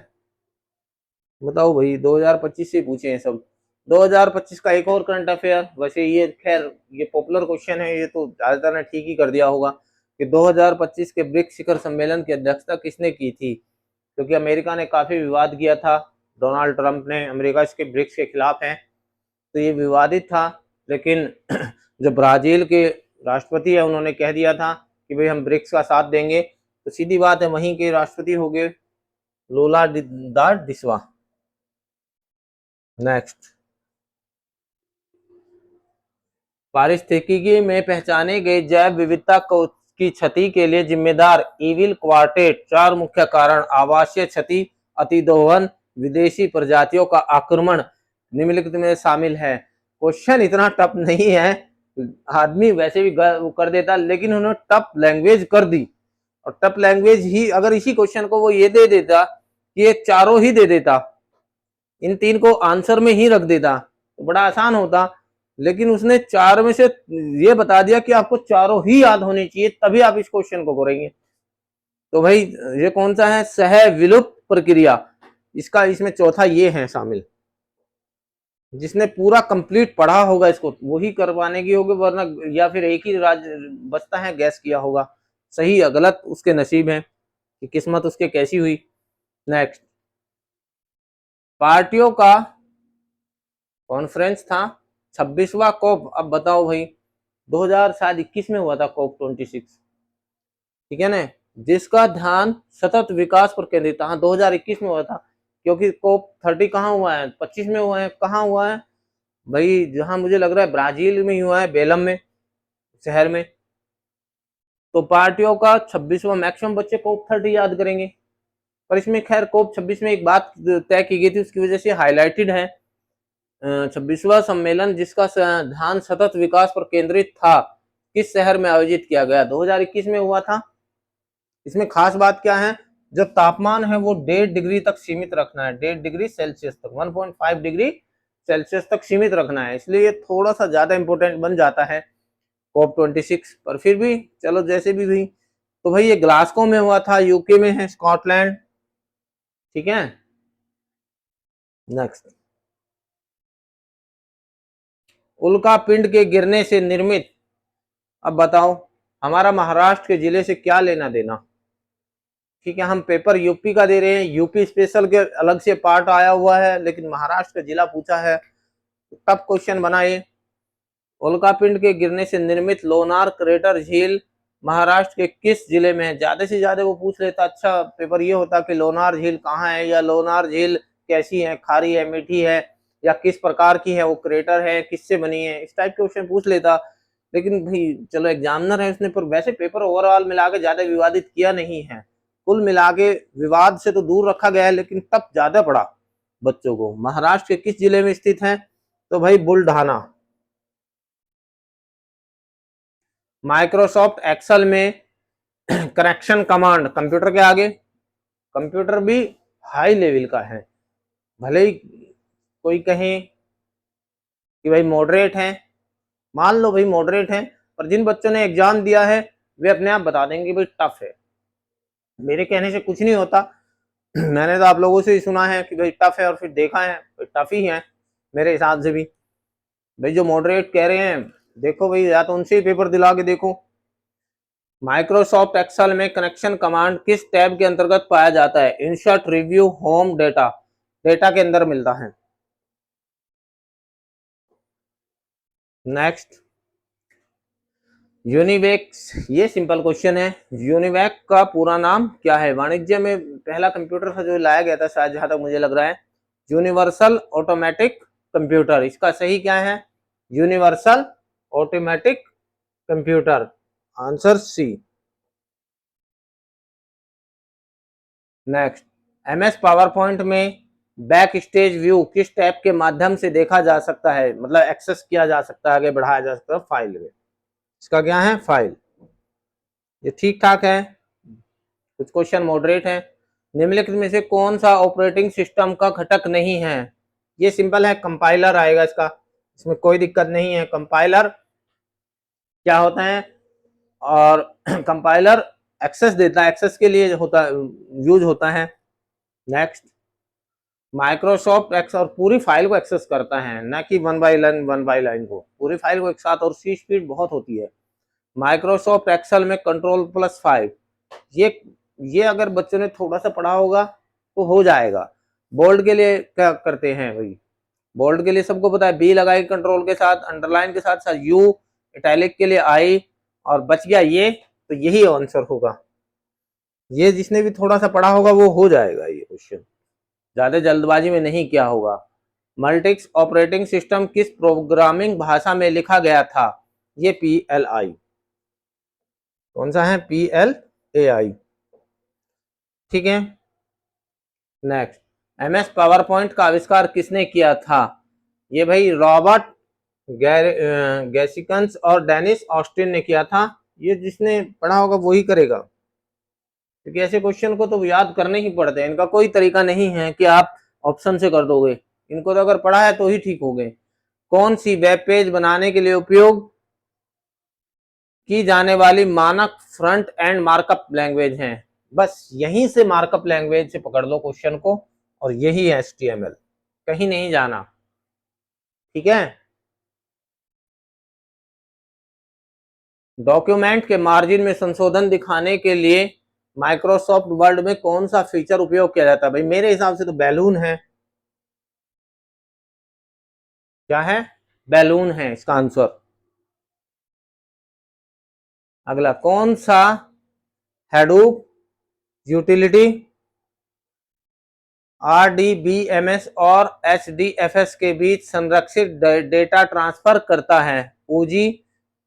बताओ भाई 2025 से पूछे हैं सब, 2025 का एक और करंट अफेयर, वैसे ये खैर ये पॉपुलर क्वेश्चन है, ये तो ज्यादातर ने ठीक ही कर दिया होगा कि 2025 के ब्रिक्स शिखर सम्मेलन की अध्यक्षता किसने की थी? क्योंकि अमेरिका ने काफी विवाद किया था, डोनाल्ड ट्रंप ने, अमेरिका इसके ब्रिक्स के खिलाफ है, तो ये विवादित था, लेकिन जो ब्राजील के राष्ट्रपति है उन्होंने कह दिया था कि भाई हम ब्रिक्स का साथ देंगे, तो सीधी बात है वहीं के राष्ट्रपति हो गए लोला दा डिस्वा। नेक्स्ट, पारिस्थितिकी में पहचाने गए जैव विविधता की क्षति के लिए जिम्मेदार इविल क्वार्टेट, चार मुख्य कारण, आवासीय क्षति, अतिदोहन, विदेशी प्रजातियों का आक्रमण निम्नलिखित में शामिल है। क्वेश्चन इतना टफ नहीं है, आदमी वैसे भी कर देता, लेकिन उन्होंने टफ लैंग्वेज कर दी, और टफ लैंग्वेज ही अगर इसी क्वेश्चन को वो ये दे देता कि ये चारों ही दे देता, इन तीन को आंसर में ही रख देता तो बड़ा आसान होता, लेकिन उसने चार में से ये बता दिया कि आपको चारों ही याद होनी चाहिए तभी आप इस क्वेश्चन को करेंगे। तो भाई ये कौन सा है? सह विलुप्त प्रक्रिया, इसका इसमें चौथा ये है शामिल, जिसने पूरा कंप्लीट पढ़ा होगा इसको वही करवाने की होगी, वरना या फिर एक ही राज बचता है गैस किया होगा, सही या गलत उसके नसीब है कि किस्मत उसके कैसी हुई। नेक्स्ट, पार्टियों का कॉन्फ्रेंस था 26वां कोप। अब बताओ भाई 2021 में हुआ था कोप 26, ठीक है ना, जिसका ध्यान सतत विकास पर केंद्रित था। हाँ 2021 में हुआ था, क्योंकि कोप 30 कहाँ हुआ है, 25 में हुआ है। कहाँ हुआ है भाई, जहां मुझे लग रहा है ब्राजील में ही हुआ है, बेलम में शहर में। तो पार्टियों का 26वां, मैक्सिमम बच्चे कोप 30 याद करेंगे, पर इसमें खैर कोप 26 में एक बात तय की गई थी, उसकी वजह से हाईलाइटेड है। 26वां सम्मेलन जिसका ध्यान सतत विकास पर केंद्रित था, किस शहर में आयोजित किया गया, 2021 में हुआ था। इसमें खास बात क्या है, जो तापमान है वो 1.5 डिग्री तक सीमित रखना है, 1.5 डिग्री सेल्सियस तक, 1.5 डिग्री सेल्सियस तक सीमित रखना है, इसलिए थोड़ा सा ज्यादा इंपोर्टेंट बन जाता है कोप 26। पर फिर भी चलो जैसे भी हुई। तो भाई ये ग्लासगो में हुआ था, यूके में है, स्कॉटलैंड, ठीक है। नेक्स्ट, उल्का पिंड के गिरने से निर्मित, अब बताओ हमारा महाराष्ट्र के जिले से क्या लेना देना, ठीक है। हम पेपर यूपी का दे रहे हैं, यूपी स्पेशल के अलग से पार्ट आया हुआ है, लेकिन महाराष्ट्र का जिला पूछा है, टफ क्वेश्चन बनाए। उल्कापिंड के गिरने से निर्मित लोनार क्रेटर झील महाराष्ट्र के किस जिले में है, ज्यादा से ज्यादा वो पूछ लेता, अच्छा पेपर ये होता कि लोनार झील कहाँ है, या लोनार झील कैसी है, खारी है, मीठी है, या किस प्रकार की है, वो क्रेटर है, किससे बनी है, इस टाइप के क्वेश्चन पूछ लेता। लेकिन भाई चलो एग्जामिनर है उसने, पर वैसे पेपर ओवरऑल मिला के ज्यादा विवादित किया नहीं है, कुल मिला के विवाद से तो दूर रखा गया है, लेकिन टफ ज्यादा पड़ा बच्चों को। महाराष्ट्र के किस जिले में स्थित है, तो भाई बुलढाना। माइक्रोसॉफ्ट एक्सेल में करेक्शन कमांड, कंप्यूटर के आगे, कंप्यूटर भी हाई लेवल का है, भले ही कोई कहे कि भाई मॉडरेट है, मान लो भाई मॉडरेट है, पर जिन बच्चों ने एग्जाम दिया है वे अपने आप बता देंगे भाई टफ है, मेरे कहने से कुछ नहीं होता। मैंने तो आप लोगों से ही सुना है कि भाई टफ है, और फिर देखा है टफ ही है मेरे हिसाब से भी। भाई जो मॉडरेट कह रहे हैं, देखो भाई या तो उनसे ही पेपर दिला के देखो। माइक्रोसॉफ्ट एक्सेल में कनेक्शन कमांड किस टैब के अंतर्गत पाया जाता है, insert, review, home, data, data के अंदर मिलता है। नेक्स्ट, यूनिवेक्स, ये सिंपल क्वेश्चन है, यूनिवेक का पूरा नाम क्या है, वाणिज्य में पहला कंप्यूटर था जो लाया गया था शायद, जहां तक मुझे लग रहा है, यूनिवर्सल ऑटोमेटिक कंप्यूटर, इसका सही क्या है, universal automatic computer, answer C. Next, MS PowerPoint में बैक स्टेज व्यू किस टैब के माध्यम से देखा जा सकता है, मतलब एक्सेस किया जा सकता है, आगे बढ़ाया जा सकता है फाइल में, इसका क्या है, फाइल। ये ठीक ठाक है, कुछ क्वेश्चन मॉडरेट है। निम्नलिखित में से कौन सा ऑपरेटिंग सिस्टम का घटक नहीं है, ये सिंपल है, कंपाइलर आएगा इसका, इसमें कोई दिक्कत नहीं है। कंपाइलर क्या होता है, और कंपाइलर एक्सेस देता है, एक्सेस के लिए होता यूज होता है। नेक्स्ट, माइक्रोसॉफ्ट एक्स और पूरी फाइल को एक्सेस करता है, ना कि वन बाय लाइन को, पूरी फाइल को एक साथ, और सी स्पीड बहुत होती है। माइक्रोसॉफ्ट एक्सेल में Ctrl+5, ये अगर बच्चों ने थोड़ा सा पढ़ा होगा तो हो जाएगा। बोल्ड के लिए क्या करते हैं भाई, बोल्ड के लिए सबको पता है बी लगाए कंट्रोल के साथ, अंडरलाइन के साथ साथ यू, इटैलिक के लिए आई, और बच गया ये, तो यही आंसर होगा। ये जिसने भी थोड़ा सा पढ़ा होगा वो हो जाएगा ये क्वेश्चन, ज्यादा जल्दबाजी में नहीं किया होगा। मल्टिक्स ऑपरेटिंग सिस्टम किस प्रोग्रामिंग भाषा में लिखा गया था, ये PLI, कौन सा है, PLAI, ठीक है। नेक्स्ट, MS पावर पॉइंट का आविष्कार किसने किया था, ये भाई रॉबर्ट गैसिकन्स और डेनिस ऑस्टिन ने किया था, ये जिसने पढ़ा होगा वही करेगा, क्योंकि ऐसे क्वेश्चन को तो याद करने ही पड़ते हैं, इनका कोई तरीका नहीं है कि आप ऑप्शन से कर दोगे, इनको तो अगर पढ़ा है तो ही ठीक हो गए। कौन सी वेब पेज बनाने के लिए उपयोग की जाने वाली मानक फ्रंट एंड मार्कअप लैंग्वेज है, बस यहीं से मार्कअप लैंग्वेज से पकड़ लो क्वेश्चन को, और यही है HTML, कहीं नहीं जाना, ठीक है। डॉक्यूमेंट के मार्जिन में संशोधन दिखाने के लिए माइक्रोसॉफ्ट वर्ड में कौन सा फीचर उपयोग किया जाता है, भाई मेरे हिसाब से तो बैलून है, क्या है? बैलून है इसका आंसर। अगला, कौन सा हैडूप यूटिलिटी RDBMS और HDFS के बीच संरक्षित डेटा ट्रांसफर करता है? ओजी,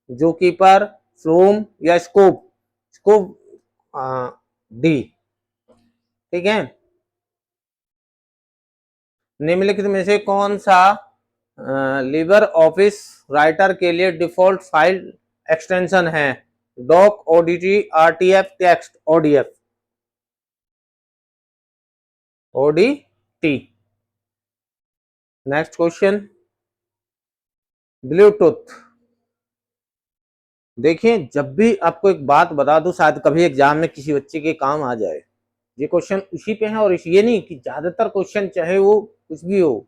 जूकीपर, फ्लूम या स्कूप? Scoop D. ठीक है। निम्नलिखित में से कौन सा लिबर ऑफिस राइटर के लिए डिफॉल्ट फाइल एक्सटेंशन है? Doc, ODT, RTF, text, ODF? ODT. Next question, Bluetooth. देखिए, जब भी आपको एक बात बता दूं, शायद कभी एग्जाम में किसी बच्चे के काम आ जाए, ये क्वेश्चन उसी पे है। और ये नहीं कि ज्यादातर क्वेश्चन चाहे वो कुछ भी हो,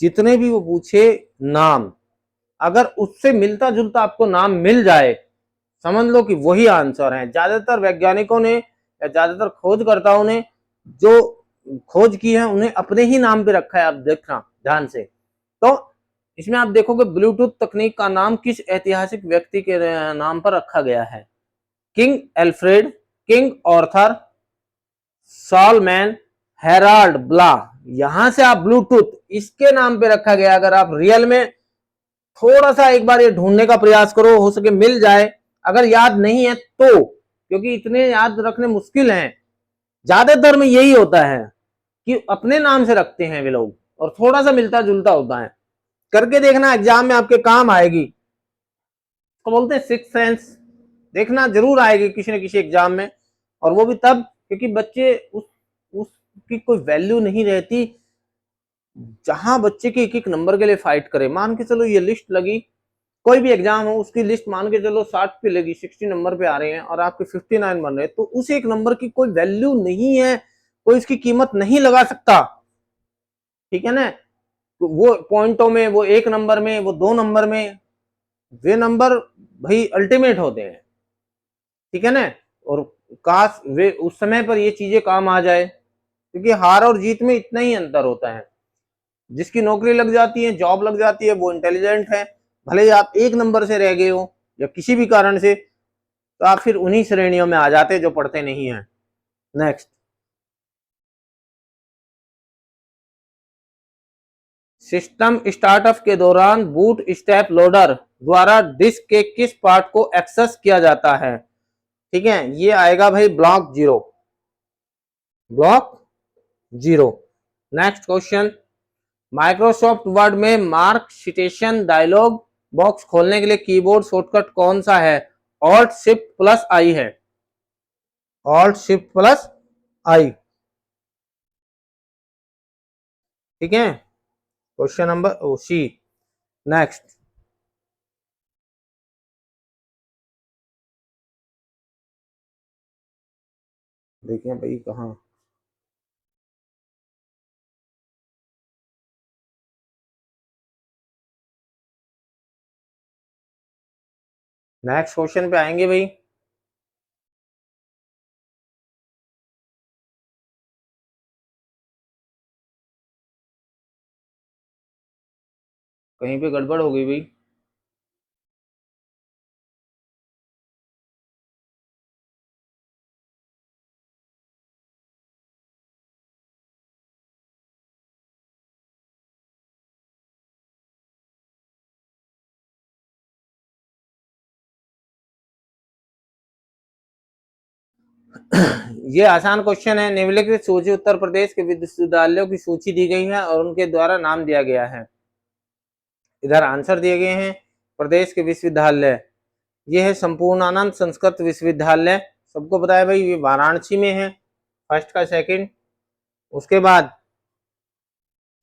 जितने भी वो पूछे, नाम अगर उससे मिलता जुलता आपको नाम मिल जाए, समझ लो कि वही आंसर है। ज्यादातर वैज्ञानिकों ने या ज्यादातर खोजकर्ताओं ने जो खोज की है, उन्हें अपने ही नाम पे रखा है। आप देखना ध्यान से। तो इसमें आप देखोगे ब्लूटूथ तकनीक का नाम किस ऐतिहासिक व्यक्ति के नाम पर रखा गया है? King Alfred, king Arthur, Solomon, Harold blah. यहां से आप ब्लूटूथ इसके नाम पे रखा गया। अगर आप रियल में थोड़ा सा एक बार ये ढूंढने का प्रयास करो, हो सके मिल जाए। अगर याद नहीं है तो, क्योंकि इतने याद रखने मुश्किल हैं। ज्यादातर में यही होता है कि अपने नाम से रखते हैं वे लोग, और थोड़ा सा मिलता जुलता होता है। करके देखना, एग्जाम में आपके काम आएगी। तो बोलते हैं सिक्स सेंस, देखना जरूर आएगी किसी न किसी एग्जाम में। और वो भी तब क्योंकि बच्चे उसकी कोई वैल्यू नहीं रहती जहां बच्चे के एक एक नंबर के लिए फाइट करे। मान के चलो ये लिस्ट लगी, कोई भी एग्जाम हो, उसकी लिस्ट मान के चलो 60 पे लगी, 60 नंबर पे आ रहे हैं और आपके 59 बन रहे हैं, तो उस एक नंबर की कोई वैल्यू नहीं है, कोई इसकी कीमत नहीं लगा सकता। ठीक है ना? तो वो पॉइंटों में, वो एक नंबर में, वो 2 नंबर में, वे नंबर भाई अल्टीमेट होते हैं। ठीक है ना? और काश वे उस समय पर ये चीजें काम आ जाए, क्योंकि हार और जीत में इतना ही अंतर होता है। जिसकी नौकरी लग जाती है, जॉब लग जाती है, वो इंटेलिजेंट है। भले ही आप एक नंबर से रह गए हो या किसी भी कारण से, तो आप फिर उन्हीं श्रेणियों में आ जाते जो पढ़ते नहीं हैं। नेक्स्ट, सिस्टम स्टार्टअप के दौरान बूट स्ट्रैप लोडर द्वारा डिस्क के किस पार्ट को एक्सेस किया जाता है? ठीक है, ये आएगा भाई block 0, block 0। Next question, Microsoft word में मार्क सिटेशन डायलॉग बॉक्स खोलने के लिए कीबोर्ड शॉर्टकट कौन सा है? ऑल्ट शिफ्ट प्लस आई है, ऑल्ट शिफ्ट प्लस आई। ठीक है, क्वेश्चन नंबर सी। नेक्स्ट, देखिए भाई कहाँ, नेक्स्ट क्वेश्चन पे आएंगे भाई। कहीं पे गड़बड़ हो गई भाई। ये आसान क्वेश्चन है। निम्नलिखित सूची उत्तर प्रदेश के विश्वविद्यालयों की सूची दी गई है और उनके द्वारा नाम दिया गया है। इधर आंसर दिए गए हैं प्रदेश के विश्वविद्यालय। ये है संपूर्णानंद संस्कृत विश्वविद्यालय, सबको पता है भाई, ये वाराणसी में है, फर्स्ट का सेकंड। उसके बाद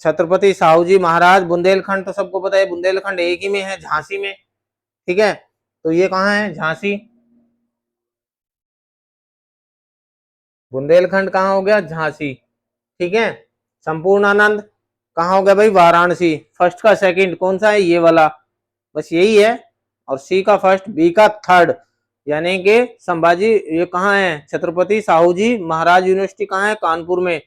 छत्रपति साहू जी महाराज बुंदेलखंड, तो सबको पता है बुंदेलखंड एक ही में है, झांसी में। ठीक है, तो ये कहाँ है? झांसी। बुंदेलखंड कहाँ हो गया? झांसी। ठीक है, संपूर्णानंद कहाँ हो गया भाई? वाराणसी। फर्स्ट का सेकंड कौन सा है? ये वाला, बस यही है। और सी का फर्स्ट, बी का थर्ड, यानी कि संभाजी, ये कहाँ है? छत्रपति साहू जी महाराज यूनिवर्सिटी कहाँ है? कानपुर में।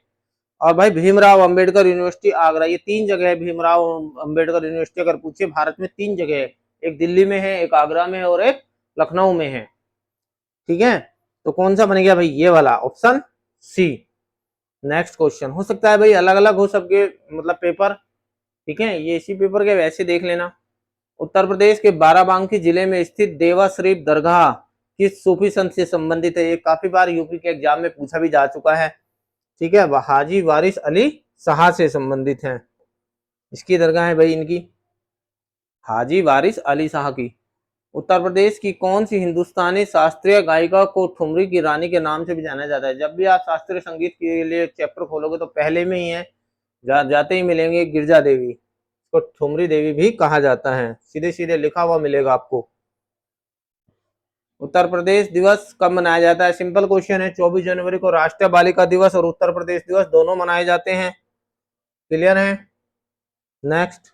और भाई भीमराव अंबेडकर यूनिवर्सिटी आगरा, ये 3 जगह है। भीमराव अंबेडकर यूनिवर्सिटी अगर पूछे भारत में 3 जगह है, एक दिल्ली में है, एक आगरा में है और एक लखनऊ में है। ठीक है, तो कौन सा बन गया भाई, ये वाला ऑप्शन सी। नेक्स्ट क्वेश्चन, हो सकता है भाई अलग अलग हो सबके मतलब पेपर, ठीक है, ये इसी पेपर के वैसे देख लेना। उत्तर प्रदेश के बाराबंकी जिले में स्थित देवा शरीफ दरगाह किस सूफी संत से संबंधित है? ये काफी बार यूपी के एग्जाम में पूछा भी जा चुका है। ठीक है, हाजी वारिस अली शाह से संबंधित है। इसकी दरगाह है भाई इनकी हाजी वारिस अली शाह की। उत्तर प्रदेश की कौन सी हिंदुस्तानी शास्त्रीय गायिका को ठुमरी की रानी के नाम से भी जाना जाता है? जब भी आप शास्त्रीय संगीत के लिए चैप्टर खोलोगे तो पहले में ही है, जाते ही मिलेंगे गिरजा देवी, इसको ठुमरी देवी भी कहा जाता है, सीधे सीधे लिखा हुआ मिलेगा आपको। उत्तर प्रदेश दिवस कब मनाया जाता है? सिंपल क्वेश्चन है, 24 जनवरी को राष्ट्रीय बालिका दिवस और उत्तर प्रदेश दिवस दोनों मनाए जाते हैं। क्लियर है। नेक्स्ट,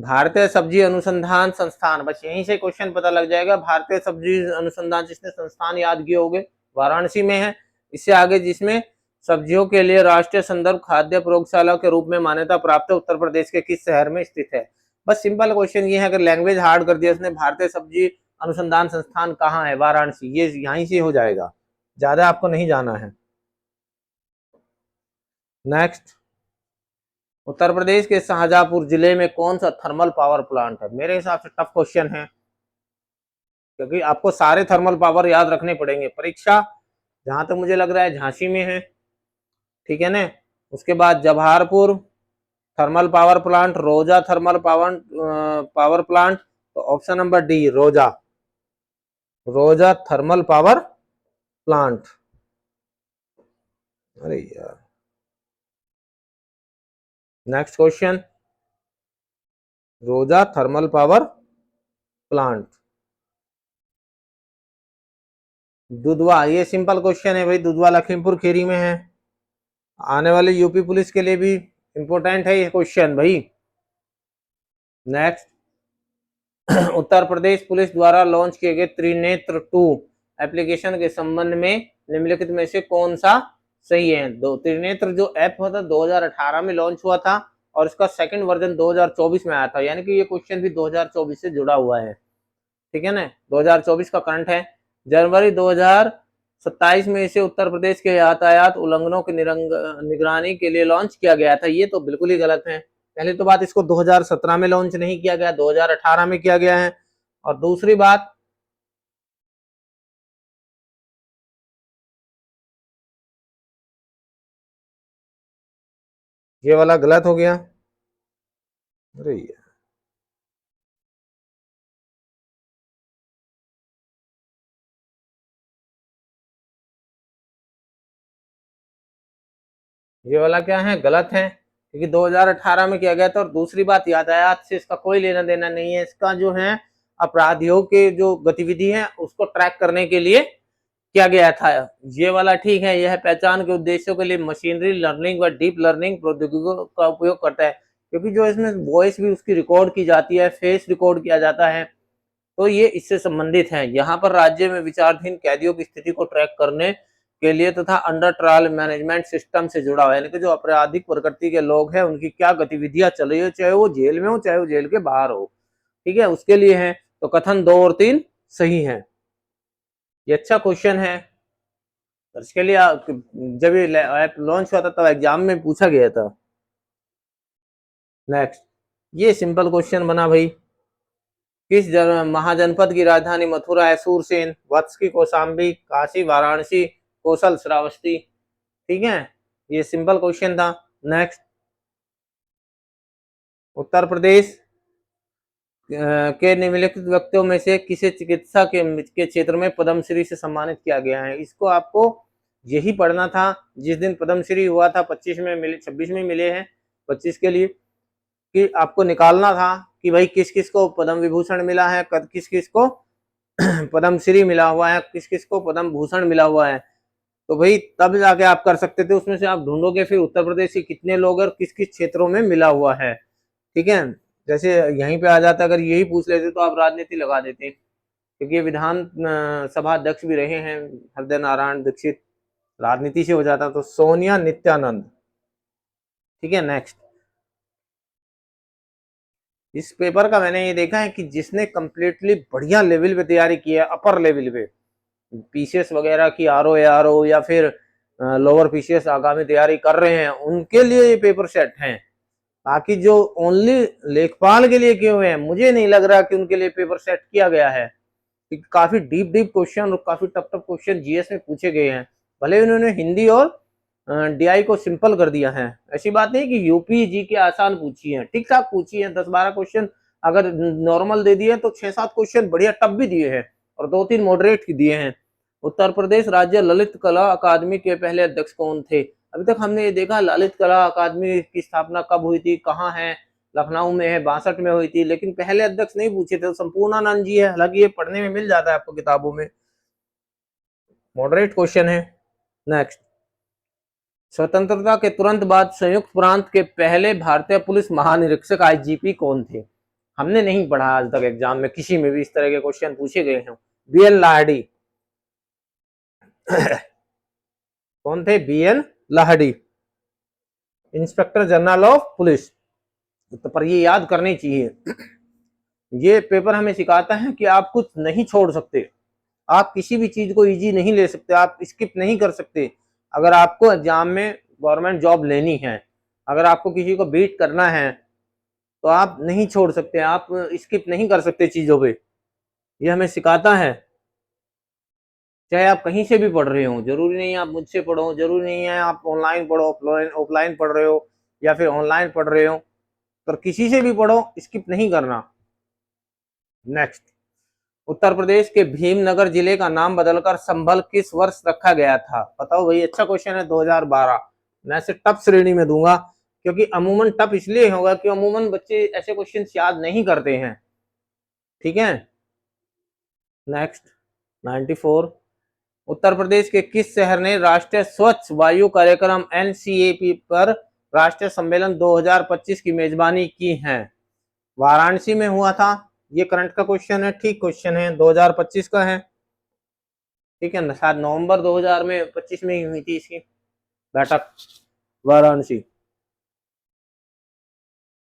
भारतीय सब्जी अनुसंधान संस्थान, बस यहीं से क्वेश्चन पता लग जाएगा। भारतीय सब्जी अनुसंधान, जिसने संस्थान याद किए होंगे, वाराणसी में है। इससे आगे जिसमें सब्जियों के लिए राष्ट्रीय संदर्भ खाद्य प्रयोगशाला के रूप में मान्यता प्राप्त है, उत्तर प्रदेश के किस शहर में स्थित है? बस सिंपल क्वेश्चन ये है, अगर लैंग्वेज हार्ड कर दिया उसने, भारतीय सब्जी अनुसंधान संस्थान कहाँ है? वाराणसी, ये यहीं से हो जाएगा, ज्यादा आपको नहीं जाना है। नेक्स्ट, उत्तर प्रदेश के शाहजहांपुर जिले में कौन सा थर्मल पावर प्लांट है? मेरे हिसाब से टफ क्वेश्चन है, क्योंकि आपको सारे थर्मल पावर याद रखने पड़ेंगे। परीक्षा जहां तक मुझे लग रहा है झांसी में है, ठीक है ना। उसके बाद जवाहरपुर थर्मल पावर प्लांट, रोजा थर्मल पावर प्लांट, तो ऑप्शन नंबर डी रोजा, रोजा थर्मल पावर प्लांट। अरे यार, नेक्स्ट क्वेश्चन, रोजा थर्मल पावर प्लांट, दुधवा, ये सिंपल क्वेश्चन है भाई, दुधवा लखीमपुर खीरी में है। आने वाले यूपी पुलिस के लिए भी इंपॉर्टेंट है ये क्वेश्चन भाई। नेक्स्ट, उत्तर प्रदेश पुलिस द्वारा लॉन्च किए गए त्रिनेत्र 2 एप्लीकेशन के संबंध में निम्नलिखित में से कौन सा सही है? त्रिनेत्र जो ऐप हुआ था 2018 में लॉन्च हुआ था और इसका सेकंड वर्जन 2024 में आया था, यानी कि ये क्वेश्चन भी 2024 से जुड़ा हुआ है, ठीक है ना, 2024 का करंट है। जनवरी 2027 में इसे उत्तर प्रदेश के यातायात उल्लंघनों की निगरानी के लिए लॉन्च किया गया था, ये तो बिल्कुल ही गलत है। पहली तो बात, इसको 2017 में लॉन्च नहीं किया गया, 2018 में किया गया है। और दूसरी बात, ये वाला गलत हो गया। अरे ये वाला क्या है, गलत है, क्योंकि 2018 में किया गया था। और दूसरी बात, यातायात से इसका कोई लेना देना नहीं है, इसका जो है अपराधियों के जो गतिविधि है उसको ट्रैक करने के लिए किया गया था। ये वाला ठीक है, यह पहचान के उद्देश्यों के लिए मशीनरी लर्निंग व डीप लर्निंग प्रौद्योगिकियों का उपयोग करता है, क्योंकि जो इसमें वॉइस भी उसकी रिकॉर्ड की जाती है, फेस रिकॉर्ड किया जाता है, तो ये इससे संबंधित है। यहाँ पर राज्य में विचाराधीन कैदियों की स्थिति को ट्रैक करने के लिए तथा अंडर ट्रायल मैनेजमेंट सिस्टम से जुड़ा हुआ है, यानी कि जो आपराधिक प्रकृति के लोग हैं उनकी क्या गतिविधियां चल रही हो, चाहे वो जेल में हो चाहे वो जेल के बाहर हो, ठीक है, उसके लिए है। तो कथन 2 और 3 सही है। ये अच्छा क्वेश्चन है, इसके लिए जब ये ऐप लॉन्च हुआ था तब एग्जाम में पूछा गया था। नेक्स्ट, ये सिंपल क्वेश्चन बना भाई, किस महाजनपद की राजधानी मथुरा है? सूरसेन, वत्स की कौशाम्बी, काशी, वाराणसी, कौशल, श्रावस्ती, ठीक है, ये सिंपल क्वेश्चन था। नेक्स्ट, उत्तर प्रदेश के निम्नलिखित व्यक्तियों में से किसे चिकित्सा के क्षेत्र में पद्मश्री से सम्मानित किया गया है? इसको आपको यही पढ़ना था जिस दिन पद्मश्री हुआ था, 25 में मिले, 26 में मिले हैं 25 के लिए, कि आपको निकालना था कि भाई किस किस को पद्म विभूषण मिला है, किस किस को पद्मश्री मिला हुआ है, किस किस को पद्म भूषण मिला हुआ है। तो भाई तब जाके आप कर सकते थे, उसमें से आप ढूंढोगे फिर उत्तर प्रदेश के कितने लोग और किस किस क्षेत्रों में मिला हुआ है, ठीक है। जैसे यहीं पे आ जाता, अगर यही पूछ लेते तो आप राजनीति लगा देते, क्योंकि ये विधान सभा अध्यक्ष भी रहे हैं हृदय नारायण दीक्षित राजनीति से हो जाता तो सोनिया नित्यानंद। ठीक है, नेक्स्ट। इस पेपर का मैंने ये देखा है कि जिसने कंप्लीटली बढ़िया लेवल पे तैयारी की है, अपर लेवल पे, पीसीएस वगैरह की, आरओ या फिर लोअर पीसीएस आगामी तैयारी कर रहे हैं, उनके लिए ये पेपर सेट हैं। बाकी जो ओनली लेखपाल के लिए किए हुए हैं, मुझे नहीं लग रहा कि उनके लिए पेपर सेट किया गया है। काफी डीप क्वेश्चन और काफी टफ क्वेश्चन जीएस में पूछे गए हैं। भले उन्होंने हिंदी और डीआई को सिंपल कर दिया है, ऐसी बात नहीं कि यूपी जी के आसान पूछी है, ठीक ठाक पूछी है। 10-12 क्वेश्चन अगर नॉर्मल दे दिए तो 6-7 क्वेश्चन बढ़िया टफ भी दिए हैं और 2-3 मॉडरेट दिए हैं। उत्तर प्रदेश राज्य ललित कला अकादमी के पहले अध्यक्ष कौन थे? अभी तक हमने ये देखा ललित कला अकादमी की स्थापना कब हुई थी, कहाँ है, लखनऊ में है, 62 में हुई थी, लेकिन पहले अध्यक्ष नहीं पूछे थे, तो संपूर्णानंद जी है। हालांकि ये पढ़ने में मिल जाता है आपको किताबों में, मॉडरेट क्वेश्चन है। नेक्स्ट, स्वतंत्रता के तुरंत बाद संयुक्त प्रांत के पहले भारतीय पुलिस महानिरीक्षक आईजीपी कौन थे? हमने नहीं पढ़ा आज तक एग्जाम में किसी में भी इस तरह के क्वेश्चन पूछे गए हैं। बीएन लाहड़ी कौन थे? BN Lahiri, inspector general of police. तो पर ये याद करनी चाहिए, ये पेपर हमें सिखाता है कि आप कुछ नहीं छोड़ सकते, आप किसी भी चीज को इजी नहीं ले सकते, आप स्किप नहीं कर सकते। अगर आपको एग्जाम में गवर्नमेंट जॉब लेनी है, अगर आपको किसी को बीट करना है, तो आप नहीं छोड़ सकते, आप स्किप नहीं कर सकते चीजों पे। ये हमें सिखाता है। चाहे आप कहीं से भी पढ़ रहे हो, जरूरी नहीं है आप मुझसे पढ़ो, जरूरी नहीं है आप ऑनलाइन पढ़ो, ऑफलाइन पढ़ रहे हो या फिर ऑनलाइन पढ़ रहे हो, तो किसी से भी पढ़ो, स्किप नहीं करना। नेक्स्ट, उत्तर प्रदेश के भीमनगर जिले का नाम बदलकर संभल किस वर्ष रखा गया था? बताओ भाई, अच्छा क्वेश्चन है। 2012। मैं इसे टफ श्रेणी में दूंगा, क्योंकि अमूमन टफ इसलिए होगा कि अमूमन बच्चे ऐसे क्वेश्चन याद नहीं करते हैं। ठीक है, नेक्स्ट, 94। उत्तर प्रदेश के किस शहर ने राष्ट्रीय स्वच्छ वायु कार्यक्रम एनसीएपी पर राष्ट्रीय सम्मेलन 2025 की मेजबानी की है? वाराणसी में हुआ था। ये करंट का क्वेश्चन है, ठीक क्वेश्चन है, 2025 का है। ठीक है ना, शायद नवंबर 2025 में ही हुई थी इसकी बैठक, वाराणसी।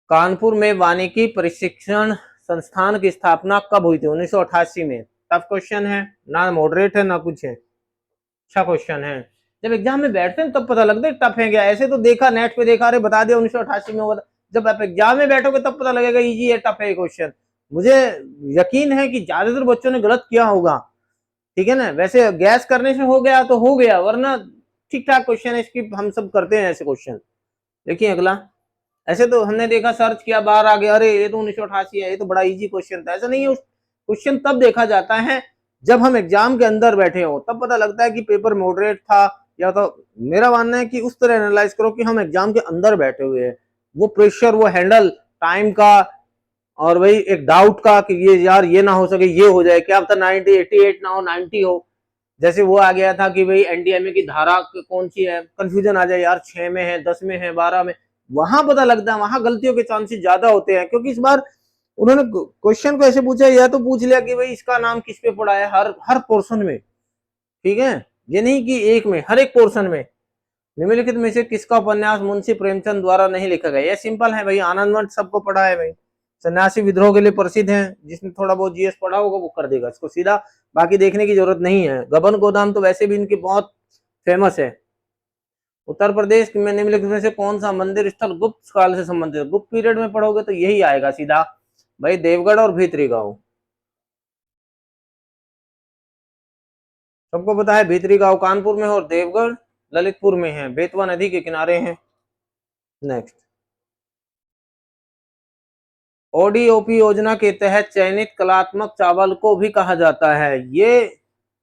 कानपुर में वानिकी प्रशिक्षण संस्थान की स्थापना कब हुई थी? 1988 में। टफ क्वेश्चन है ना, मॉडरेट है ना कुछ है, अच्छा क्वेश्चन है। जब एग्जाम में बैठते हैं तब पता लगता है टफ है क्या। ऐसे तो देखा, नेट पे देखा, अरे बता दिया 1988 में होगा, जब आप एग्जाम में बैठोगे तब पता लगेगा इजी है टफ है ये क्वेश्चन। मुझे यकीन है कि ज्यादातर बच्चों ने गलत किया होगा। ठीक है ना, वैसे गैस करने से हो गया तो हो गया, वरना ठीक ठाक क्वेश्चन है, इसकी हम सब करते हैं ऐसे क्वेश्चन। देखिए अगला, ऐसे तो हमने देखा, सर्च किया, बाहर आ गया, अरे ये तो 1988 है, ये तो बड़ा इजी क्वेश्चन था। ऐसा नहीं है, उस क्वेश्चन तब देखा जाता है जब हम एग्जाम के अंदर बैठे हो, तब पता लगता है कि पेपर मॉडरेट था, या तो मेरा मानना है कि उस तरह एनालाइज करो कि हम एग्जाम के अंदर बैठे हुए हैं, वो प्रेशर, वो हैंडल टाइम का, और वही एक डाउट का कि ये यार ये ना हो सके, ये हो जाए, क्या पता 90 88 ना हो, 90 हो। जैसे वो आ गया था कि भाई एनडीएमए की धारा कौन सी है, कंफ्यूजन आ जाए, यार 6 में है, 10 में है, 12 में, वहां पता लगता है, वहां गलतियों के चांसेस ज्यादा होते हैं। क्योंकि इस बार उन्होंने क्वेश्चन को ऐसे पूछा, या तो पूछ लिया कि भाई इसका नाम किस पे पड़ा है, हर हर पोर्शन में। ठीक है, ये नहीं कि एक में, हर एक पोर्शन में। निम्नलिखित में से किसका उपन्यास मुंशी प्रेमचंद द्वारा नहीं लिखा गया? ये सिंपल है भाई, आनंदवन सबको पढ़ा है भाई, सन्यासी विद्रोह के लिए प्रसिद्ध है, जिसने थोड़ा बहुत जीएस पढ़ा होगा वो कर देगा इसको सीधा, बाकी देखने की जरूरत नहीं है। गबन गोदाम तो वैसे भी इनके बहुत फेमस है। उत्तर प्रदेश में निम्नलिखित में से कौन सा मंदिर स्थल गुप्त काल से संबंधित है? गुप्त पीरियड में पढ़ोगे तो यही आएगा सीधा भाई, देवगढ़ और भीतरी गांव। सबको पता है भीतरी गांव कानपुर में, और देवगढ़ ललितपुर में है, बेतवा नदी के किनारे हैं। नेक्स्ट, ओडीओपी योजना के तहत चयनित कलात्मक चावल को भी कहा जाता है। ये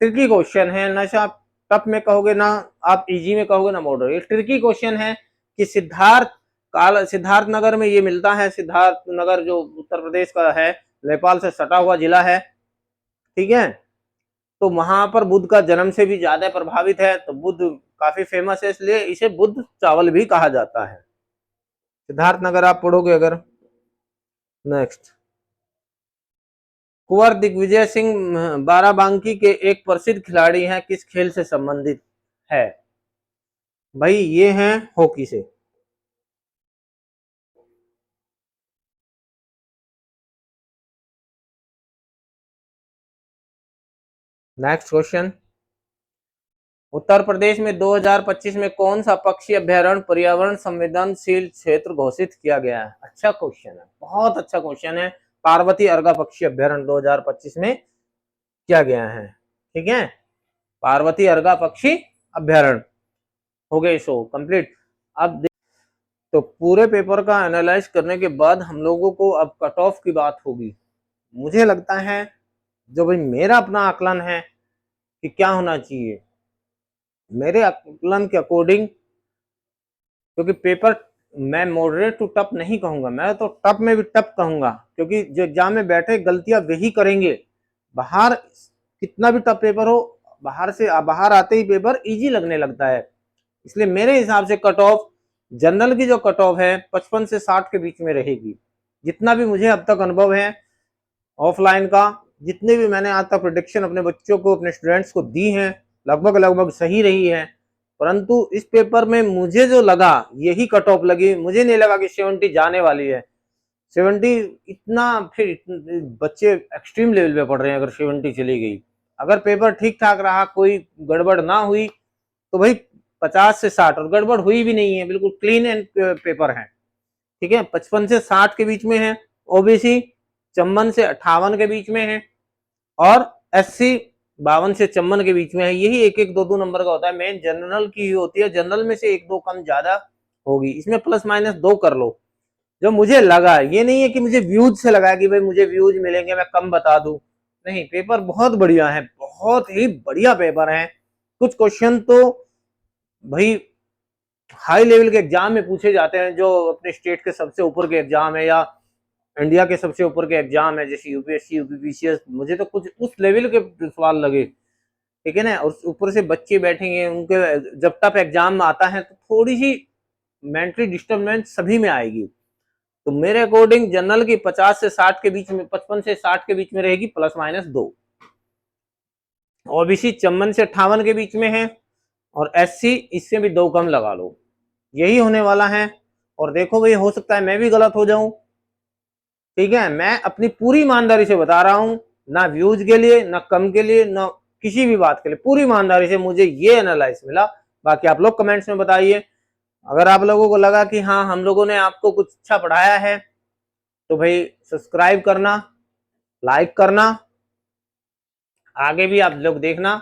ट्रिकी क्वेश्चन है, ना आप टफ में कहोगे, ना आप इजी में कहोगे, ना मॉडरेट। ये ट्रिकी क्वेश्चन है कि सिद्धार्थ नगर में ये मिलता है। सिद्धार्थ नगर जो उत्तर प्रदेश का है, नेपाल से सटा हुआ जिला है। ठीक है, तो वहां पर बुद्ध का जन्म से भी ज्यादा प्रभावित है, तो बुद्ध काफी फेमस है, इसलिए इसे बुद्ध चावल भी कहा जाता है। सिद्धार्थ नगर आप पढ़ोगे अगर। नेक्स्ट, कुंवर दिग्विजय सिंह बाराबांकी के एक प्रसिद्ध खिलाड़ी हैं, किस खेल से संबंधित है? भाई ये हैं हॉकी से। नेक्स्ट क्वेश्चन, उत्तर प्रदेश में 2025 में कौन सा पक्षी अभ्यारण्य पर्यावरण संवेदनशील क्षेत्र घोषित किया गया है? अच्छा क्वेश्चन है, बहुत अच्छा क्वेश्चन है। पार्वती अर्गा पक्षी अभ्यारण्य 2025 में किया गया है। ठीक है, पार्वती अर्गा पक्षी अभ्यारण्य। हो गए शो कंप्लीट। अब तो पूरे पेपर का एनालाइज करने के बाद हम लोगों को अब कट ऑफ की बात होगी। मुझे लगता है जो भाई मेरा अपना आकलन है कि क्या होना चाहिए, मेरे आकलन के अकॉर्डिंग, क्योंकि पेपर मैं मॉडरेट टू टफ नहीं कहूंगा, मैं तो टफ में भी टफ कहूंगा, क्योंकि जो एग्जाम में बैठे गलतियां वही करेंगे। बाहर कितना भी टफ पेपर हो, बाहर आते ही पेपर इजी लगने लगता है। इसलिए मेरे हिसाब से कट ऑफ, जनरल की जो कट ऑफ है 55 से 60 के बीच में रहेगी। जितना भी मुझे अब तक अनुभव है ऑफलाइन का, जितने भी मैंने आज तक प्रोडिक्शन अपने बच्चों को, अपने स्टूडेंट्स को दी हैं, लगभग लगभग सही रही है। परंतु इस पेपर में मुझे जो लगा यही कट ऑफ लगी। मुझे नहीं लगा कि 70 जाने वाली है। 70 इतना, फिर बच्चे एक्सट्रीम लेवल पे पढ़ रहे हैं। अगर 70 चली गई, अगर पेपर ठीक ठाक रहा, कोई गड़बड़ ना हुई, तो भाई 50 से 60, और गड़बड़ हुई भी नहीं है, बिल्कुल क्लीन एंड पेपर है। ठीक है, 55 से 60 के बीच में है ओबीसी, 54 से 58 के बीच में है, और एससी 52 से 54 के बीच में है। यही एक एक दो दो नंबर का होता है। मेन जनरल की ही होती है, जनरल में से एक दो कम ज्यादा होगी, इसमें प्लस माइनस 2 कर लो। जो मुझे लगा, ये नहीं है कि मुझे व्यूज से लगा कि भाई मुझे व्यूज मिलेंगे मैं कम बता दूं, नहीं, पेपर बहुत बढ़िया है, बहुत ही बढ़िया पेपर है। कुछ क्वेश्चन तो भाई हाई लेवल के एग्जाम में पूछे जाते हैं, जो अपने स्टेट के सबसे ऊपर के एग्जाम है या इंडिया के सबसे ऊपर के एग्जाम है, जैसे यूपीएससी, यूपीपीसीएस। मुझे तो कुछ उस लेवल के सवाल लगे। ठीक है ना, और ऊपर से बच्चे बैठेंगे, उनके जब टफ एग्जाम आता है तो थोड़ी सी मेंटली डिस्टर्बेंस सभी में आएगी। तो मेरे अकॉर्डिंग जनरल की 50 से 60 के बीच में, 55 से 60 के बीच में रहेगी, प्लस माइनस 2। ओबीसी 54 से 58 के बीच में है, और एससी इससे भी 2 कम लगा लो। यही होने वाला है। और देखो भाई, हो सकता है मैं भी गलत हो जाऊं। ठीक है, मैं अपनी पूरी ईमानदारी से बता रहा हूं, ना व्यूज के लिए, ना कम के लिए, ना किसी भी बात के लिए, पूरी ईमानदारी से मुझे ये एनालाइज मिला। बाकी आप लोग कमेंट्स में बताइए। अगर आप लोगों को लगा कि हाँ हम लोगों ने आपको कुछ अच्छा पढ़ाया है, तो भाई सब्सक्राइब करना, लाइक करना। आगे भी आप लोग देखना,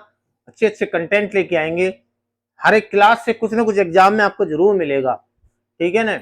अच्छे अच्छे कंटेंट लेके आएंगे। हर एक क्लास से कुछ ना कुछ एग्जाम में आपको जरूर मिलेगा। ठीक है ना।